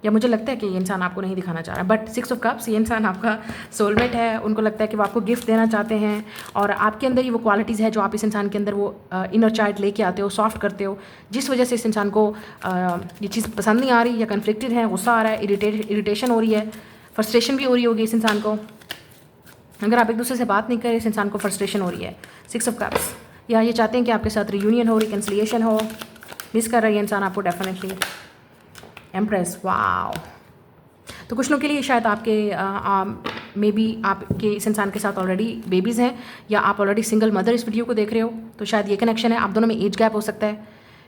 या मुझे लगता है कि ये इंसान आपको नहीं दिखाना चाह रहा है। बट 6 ऑफ कप्स, ये इंसान आपका सोलमेट है। उनको लगता है कि वो आपको गिफ्ट देना चाहते हैं, और आपके अंदर ये वो क्वालिटीज़ है जो आप इस इंसान के अंदर वो इनर चाइल्ड लेके आते हो, सॉफ्ट करते हो, जिस वजह से इस इंसान को ये चीज़ पसंद नहीं आ रही, या कन्फ्लिक्टेड है, गुस्सा आ रहा है, इरिटेशन हो रही है, फ्रस्ट्रेशन भी हो रही होगी इस इंसान को। अगर आप एक दूसरे से बात नहीं करें, इस इंसान को फ्रस्ट्रेशन हो रही है। 6 ऑफ कप्स, या ये चाहते हैं कि आपके साथ रियूनियन हो, रिकन्सिलिएशन हो, मिस कर रहा है ये इंसान आपको डेफिनेटली। Empress, wow. तो कुछ लोगों के लिए शायद आपके मे बी आपके इस इंसान के साथ ऑलरेडी बेबीज़ हैं, या आप ऑलरेडी सिंगल मदर इस वीडियो को देख रहे हो, तो शायद ये कनेक्शन है। आप दोनों में एज गैप हो सकता है,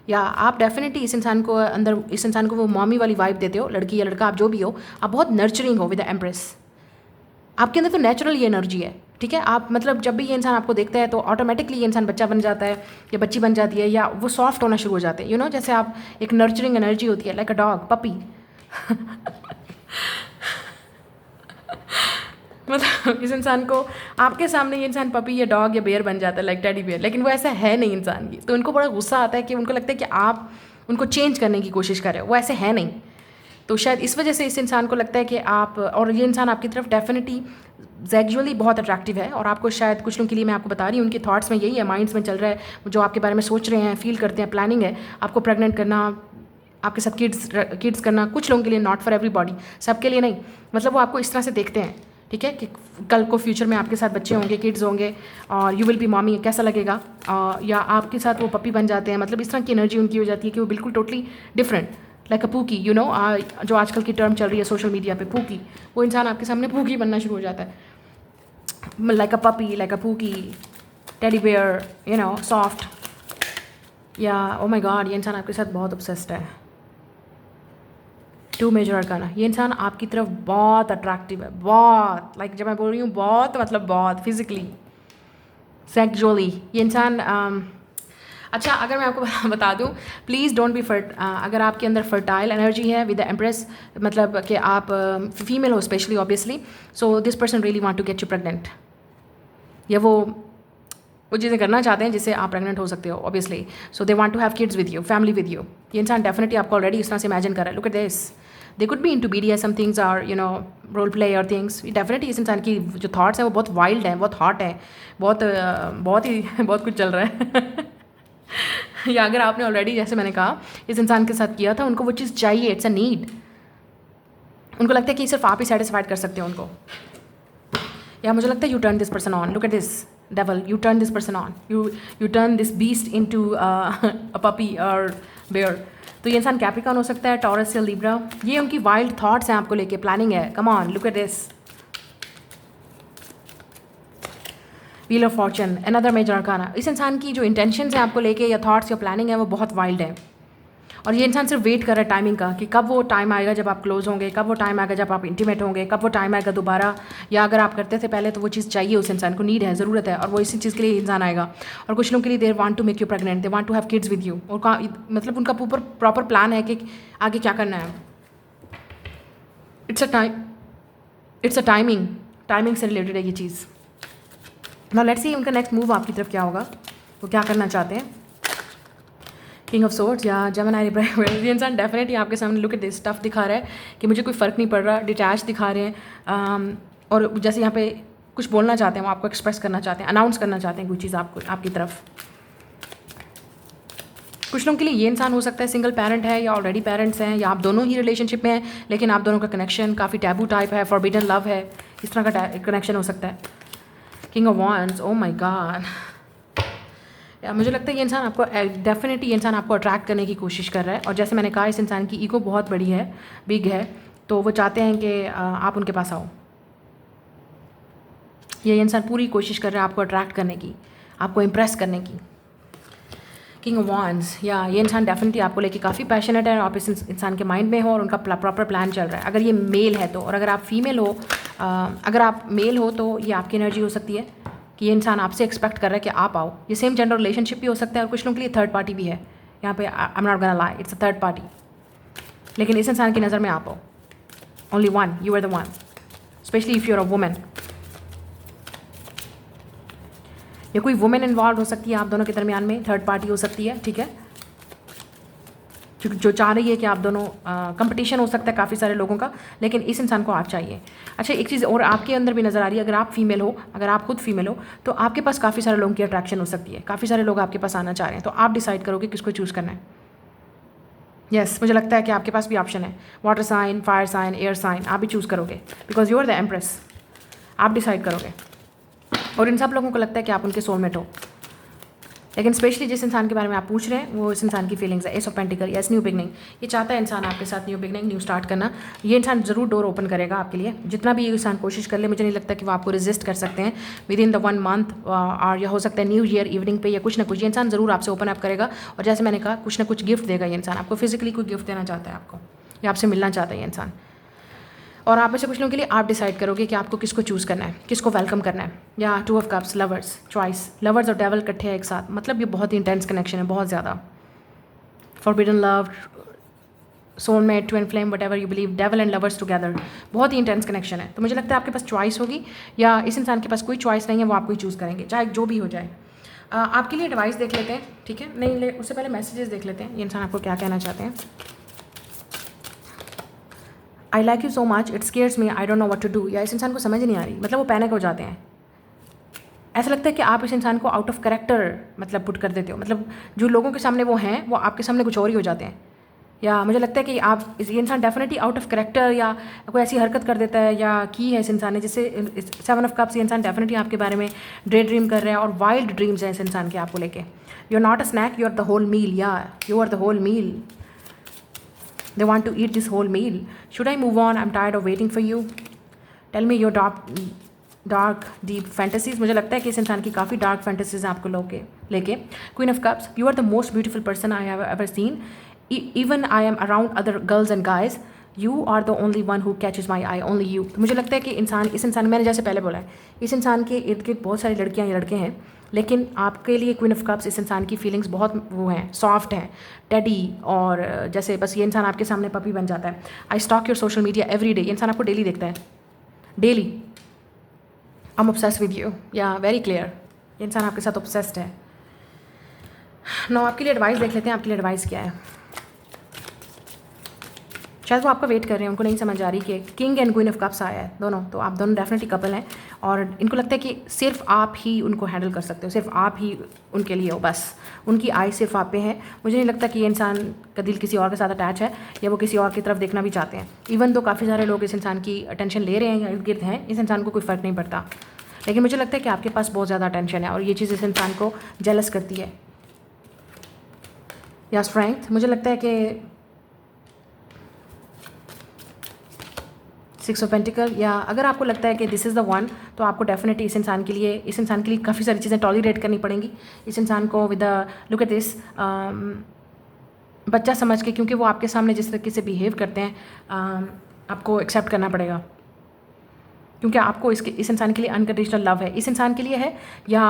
या आप डेफिनेटली इस इंसान को वो मॉमी वाली वाइब देते हो, लड़की या लड़का आप जो भी हो, आप बहुत नर्चरिंग हो विद द एम्प्रेस। आपके अंदर तो नेचुरल ये एनर्जी है, ठीक है। आप मतलब जब भी ये इंसान आपको देखता है तो ऑटोमेटिकली ये इंसान बच्चा बन जाता है या बच्ची बन जाती है, या वो सॉफ्ट होना शुरू हो जाते हैं, जैसे आप एक नर्चरिंग एनर्जी होती है, लाइक अ डॉग, पपी। मतलब इस इंसान को आपके सामने ये इंसान पपी या डॉग या बेयर बन जाता है, लाइक टेडी बेयर, लेकिन वो ऐसा है नहीं इंसान की। तो उनको बड़ा गुस्सा आता है कि उनको लगता है कि आप उनको चेंज करने की कोशिश कर रहे हो, वो ऐसे है नहीं। तो शायद इस वजह से इस इंसान को लगता है कि आप, और ये इंसान आपकी तरफ डेफिनेटली सेक्सुअली बहुत अट्रैक्टिव है, और आपको शायद कुछ लोगों के लिए मैं आपको बता रही हूँ, उनके थॉट्स में यही है, माइंड्स में चल रहा है, जो आपके बारे में सोच रहे हैं, फील करते हैं, प्लानिंग है आपको प्रेग्नेंट करना, आपके साथ किड्स करना। कुछ लोगों के लिए, नॉट फॉर एवरीबॉडी, सबके लिए नहीं। मतलब वो आपको इस तरह से देखते हैं, ठीक है, कि कल को फ्यूचर में आपके साथ बच्चे होंगे, किड्स होंगे, और यू विल बी मॉमी, कैसा लगेगा, या आपके साथ वो पपी बन जाते हैं। मतलब इस तरह की एनर्जी उनकी हो जाती है कि वो बिल्कुल totally different, like a pookie, जो आजकल की टर्म चल रही है सोशल मीडिया पे, पूकी। वो इंसान आपके सामने पूकी बनना शुरू हो जाता है, like a puppy, like a pookie, teddy bear, soft. या ओ माय गॉड, ये इंसान आपके साथ बहुत ऑब्सेस्ड है। 2 मेजर अरकाना, ये इंसान आपकी तरफ बहुत अट्रैक्टिव है, बहुत, लाइक जब मैं बोल रही हूँ बहुत, मतलब बहुत फिजिकली, सेक्सुअली ये इंसान। अच्छा, अगर मैं आपको बता दूं, प्लीज़ डोंट बी अगर आपके अंदर फर्टाइल एनर्जी है विद द एम्प्रेस, मतलब कि आप फीमेल हो specially, obviously, so this person really want to get you pregnant, या वो चीज़ें करना चाहते हैं जिससे आप प्रेग्नेंट हो सकते हो, obviously. So they want to have kids with you, family with you. ये इंसान डेफिनेटली आपको ऑलरेडी इस तरह से इमेजिन कर रहा है। Look at this, they could be into BDS, some things are role play और थिंग्स। डेफिनेटली इस इंसान की जो थॉट्स हैं वो बहुत वाइल्ड हैं, बहुत हॉट है, बहुत कुछ चल रहा है। या अगर आपने ऑलरेडी, जैसे मैंने कहा, इस इंसान के साथ किया था, उनको वो चीज़ चाहिए, इट्स अ नीड। उनको लगता है कि सिर्फ आप ही सेटिस्फाइड कर सकते हो उनको। या मुझे लगता है U turn this person on, look at this devil, you turn this person on, you turn this beast into a puppy or bear. तो ये इंसान कैप्रिकॉर्न हो सकता है, टॉरस या लिब्रा। ये उनकी वाइल्ड थॉट्स हैं आपको लेके, प्लानिंग है। Come on, look at this, wheel of fortune, another major arcana. इस इंसान की जो इंटेंशंस हैं आपको लेके, या थॉट्स या प्लानिंग है, वो बहुत वाइल्ड है, और ये इंसान सिर्फ वेट कर रहा है टाइमिंग का, कि कब वो टाइम आएगा जब आप क्लोज होंगे, कब वो टाइम आएगा जब आप इंटीमेट होंगे, कब वो टाइम आएगा दोबारा, या अगर आप करते थे पहले तो वो चीज़ चाहिए उस इंसान को, नीड है, ज़रूरत है, और वो इसी चीज़ के लिए इंसान आएगा। और कुछ लोगों के लिए they want to make you pregnant, they want to have kids with you, और मतलब उनका प्रॉपर प्लान है कि आगे क्या करना है। इट्स अ टाइमिंग से रिलेटेड है ये चीज़। नाउ लेट्स सी उनका नेक्स्ट मूव आपकी तरफ क्या होगा, वो क्या करना चाहते हैं। किंग ऑफ सोर्ड्स या जेमिनी लिब्रा, ये इंसान डेफिनेटली आपके सामने लुक एट दिस टफ दिखा रहा है कि मुझे कोई फ़र्क नहीं पड़ रहा, डिटैच दिखा रहे हैं, और जैसे यहाँ पे कुछ बोलना चाहते हैं, वो आपको एक्सप्रेस करना चाहते हैं, अनाउंस करना चाहते हैं कोई चीज़ आपकी तरफ। कुछ लोगों के लिए ये इंसान हो सकता है सिंगल पेरेंट है, या ऑलरेडी पेरेंट्स हैं, या आप दोनों ही रिलेशनशिप में हैं, लेकिन आप दोनों का कनेक्शन काफ़ी टैबू टाइप है, फॉरबिडन लव है, इस तरह का कनेक्शन हो सकता है। King of wands, oh my God, या मुझे लगता है ये इंसान आपको डेफिनेटली, ये इंसान आपको अट्रैक्ट करने की कोशिश कर रहा है, और जैसे मैंने कहा, इस इंसान की ईगो बहुत बड़ी है, बिग है, तो वो चाहते हैं कि आप उनके पास आओ। ये इंसान पूरी कोशिश कर रहा है आपको अट्रैक्ट करने की, आपको इम्प्रेस करने की। किंग ऑफ वॉन्ड्स, या ये इंसान डेफिनेटली आपको लेके काफ़ी पैशनेट है, आप इस इंसान के माइंड में हो और उनका प्रॉपर प्लान चल रहा है। अगर ये मेल है तो, और अगर आप फीमेल हो, अगर आप मेल हो तो ये आपकी एनर्जी हो सकती है कि ये इंसान आपसे एक्सपेक्ट कर रहा है कि आप आओ। ये सेम जेंडर रिलेशनशिप भी हो सकता है, और कुछ लोगों के लिए थर्ड पार्टी भी है यहाँ पे। I am not gonna lie, it's a third party. लेकिन इस इंसान की नज़र में आप हो, only one, you are the one, specially if you are a women. या कोई वुमेन इन्वॉल्व हो सकती है आप दोनों के दरमियान में, थर्ड पार्टी हो सकती है, ठीक है, जो चाह रही है कि आप दोनों कंपटीशन हो सकता है काफ़ी सारे लोगों का, लेकिन इस इंसान को आप चाहिए। अच्छा, एक चीज़ और आपके अंदर भी नज़र आ रही है, अगर आप फीमेल हो, अगर आप खुद फीमेल हो, तो आपके पास काफ़ी सारे लोगों की अट्रैक्शन हो सकती है, काफ़ी सारे लोग आपके पास आना चाह रहे हैं, तो आप डिसाइड करोगे किसको चूज़ करना है। यस, मुझे लगता है कि आपके पास भी ऑप्शन है, water sign, fire sign, air sign, आप भी चूज़ करोगे, because you are the Empress, आप डिसाइड करोगे। और इन सब लोगों को लगता है कि आप उनके सोलमेट हो, लेकिन स्पेशली जिस इंसान के बारे में आप पूछ रहे हैं वो इस इंसान की फीलिंग्स है, S of pentacle, yes, new beginning. ये चाहता है इंसान आपके साथ न्यू बिगनिंग, न्यू स्टार्ट करना। ये इंसान ज़रूर डोर ओपन करेगा आपके लिए, जितना भी ये इंसान कोशिश कर ले, मुझे नहीं लगता कि वो आपको रेजिस्ट कर सकते हैं विद इन द 1 मंथ, और या हो सकता है न्यू ईयर इवनिंग पे या कुछ ना कुछ, ये इंसान ज़रूर आपसे ओपन अप करेगा। और जैसे मैंने कहा, कुछ ना कुछ गिफ्ट देगा ये इंसान आपको, फिजिकली कोई गिफ्ट देना चाहता है आपको, या आपसे मिलना चाहता है ये इंसान। और आप में से कुछ लोगों के लिए आप डिसाइड करोगे कि आपको किसको चूज़ करना है, किसको वेलकम करना है। या 2 of cups, lovers, choice, lovers और डेवल इकट्ठे हैं एक साथ, मतलब ये बहुत ही इंटेंस कनेक्शन है, बहुत ज़्यादा। Forbidden love, soulmate, twin flame, what ever you believe, devil and lovers together, बहुत ही इंटेंस कनेक्शन है। तो मुझे लगता है आपके पास चॉइस होगी, या इस इंसान के पास कोई चॉइस नहीं है, वो आपको ही चूज़ करेंगे, चाहे जो भी हो जाए। आपके लिए एडवाइस देख लेते हैं, ठीक है, नहीं उससे पहले मैसेजेस देख लेते हैं, ये इंसान आपको क्या कहना चाहते हैं। I like you so much, it scares me, I don't know what to do. या इस इंसान को समझ नहीं आ रही, मतलब वो पैनिक हो जाते हैं। ऐसा लगता है कि आप इस इंसान को आउट ऑफ कैरेक्टर मतलब पुट कर देते हो, मतलब जो लोगों के सामने वो हैं वो आपके सामने कुछ और ही हो जाते हैं। या मुझे लगता है कि आप ये इंसान डेफिनेटली आउट ऑफ कैरेक्टर या कोई ऐसी हरकत कर देता है या की है इस इंसान ने, जिससे 7 ऑफ कप्स, ये इंसान डेफिनेटली आपके बारे में डे ड्रीम कर रहा है और वाइल्ड ड्रीम्स हैं इस इंसान के आपको लेके। You are not a snack, you are the whole meal, या you are the whole meal. They want to eat this whole meal. Should I move on? I'm tired of waiting for you. Tell me your dark deep fantasies. मुझे लगता है कि इस इंसान की काफ़ी dark fantasies हैं आपको लेके। Queen of Cups, you are the most beautiful person I have ever seen. Even I am around other girls and guys, you are the only one who catches my eye, only you. तो मुझे लगता है कि इस इंसान, मैंने जैसे पहले बोला है, इस इंसान के इर्द गिर्द बहुत सारी लड़कियाँ या लड़के हैं, लेकिन आपके लिए क्वीन ऑफ कप्स, इस इंसान की फीलिंग्स बहुत वो हैं, सॉफ्ट हैं, टेडी, और जैसे बस ये इंसान आपके सामने पपी बन जाता है। I stalk your social media every day, ये इंसान आपको डेली देखता है, daily. I am obsessed with you, या वेरी क्लियर, ये इंसान आपके साथ ऑब्सेस्ड है। नो, आपके लिए एडवाइस देख लेते हैं, आपके लिए एडवाइस क्या है। शायद वो आपका वेट कर रहे हैं, उनको नहीं समझ आ रही कि king and queen of cups आया है दोनों, तो आप दोनों डेफिनेटली कपल हैं, और इनको लगता है कि सिर्फ आप ही उनको हैंडल कर सकते हो, सिर्फ आप ही उनके लिए हो, बस उनकी आई सिर्फ आप पे है। मुझे नहीं लगता कि ये इंसान का दिल किसी और के साथ अटैच है, या वो किसी और की तरफ देखना भी चाहते हैं। इवन तो काफ़ी सारे लोग इस इंसान की अटेंशन ले रहे हैं या इर्द गिर्द हैं, इस इंसान को कोई फ़र्क नहीं पड़ता, लेकिन मुझे लगता है कि आपके पास बहुत ज़्यादा अटेंशन है, और ये चीज़ इस इंसान को जेलस करती है। या स्ट्रेंथ, मुझे लगता है कि 6 ऑफ पेंटिकल, या अगर आपको लगता है कि दिस इज़ द वन, तो आपको डेफिनेटली इस इंसान के लिए काफ़ी सारी चीज़ें टॉलरेट करनी पड़ेंगी। इस इंसान को with the look at this, बच्चा समझ के, क्योंकि वो आपके सामने जिस तरीके से बिहेव करते हैं, आपको एक्सेप्ट करना पड़ेगा, क्योंकि आपको इस इंसान के लिए अनकंडीशनल लव है, इस इंसान के लिए है, या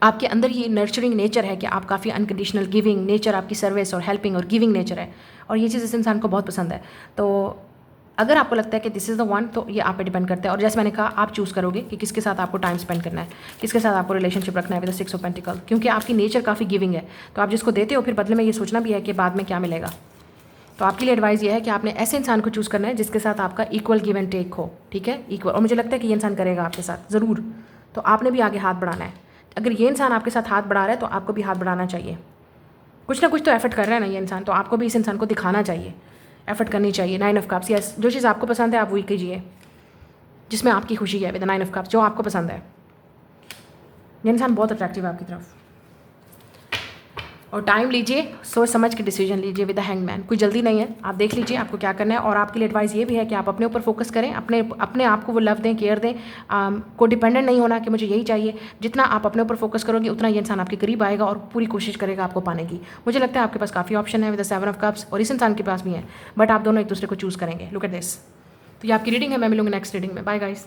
आपके अंदर ये नर्चरिंग नेचर है कि आप काफ़ी अनकंडीशनल गिविंग नेचर, आपकी सर्विस और हेल्पिंग और गिविंग नेचर है, और ये चीज़ इस इंसान को बहुत पसंद है। तो अगर आपको लगता है कि दिस इज़ द वन, तो ये आप पे डिपेंड करता है, और जैसे मैंने कहा, आप चूज़ करोगे कि किसके साथ आपको टाइम स्पेंड करना है, किसके साथ आपको रिलेशनशिप रखना है विद द 6 ऑफ पेंटिकल, क्योंकि आपकी नेचर काफ़ी गिविंग है, तो आप जिसको देते हो फिर बदले में ये सोचना भी है कि बाद में क्या मिलेगा। तो आपके लिए एडवाइस ये है कि आपने ऐसे इंसान को चूज़ करना है जिसके साथ आपका इक्वल गिव एंड टेक हो, ठीक है, इक्वल, और मुझे लगता है कि ये इंसान करेगा आपके साथ ज़रूर, तो आपने भी आगे हाथ बढ़ाना है। अगर ये इंसान आपके साथ हाथ बढ़ा रहा है तो आपको भी हाथ बढ़ाना चाहिए, कुछ ना कुछ तो एफर्ट कर रहा है ना ये इंसान, तो आपको भी इस इंसान को दिखाना चाहिए, एफर्ट करनी चाहिए। 9 ऑफ कप्स, यस, जो चीज़ आपको पसंद है आप वही कीजिए, जिसमें आपकी खुशी है, विद 9 ऑफ कप्स, जो आपको पसंद है। ये इंसान बहुत अट्रैक्टिव है आपकी तरफ, और टाइम लीजिए, सोच समझ के डिसीजन लीजिए विद द हैंगमैन, कोई जल्दी नहीं है, आप देख लीजिए आपको क्या करना है। और आपके लिए एडवाइस ये भी है कि आप अपने ऊपर फोकस करें, अपने आप को वो लव दें, केयर दें, को डिपेंडेंट नहीं होना कि मुझे यही चाहिए। जितना आप अपने ऊपर फोकस करोगे उतना ये इंसान आपके करीब आएगा और पूरी कोशिश करेगा आपको पाने की। मुझे लगता है आपके पास काफ़ी ऑप्शन है विद द 7 ऑफ कप्स, और इस इंसान के पास भी है, बट आप दोनों एक दूसरे को चूज़ करेंगे। Look at this. तो ये आपकी रीडिंग है, मैं मिलूंगी नेक्स्ट रीडिंग में। Bye guys.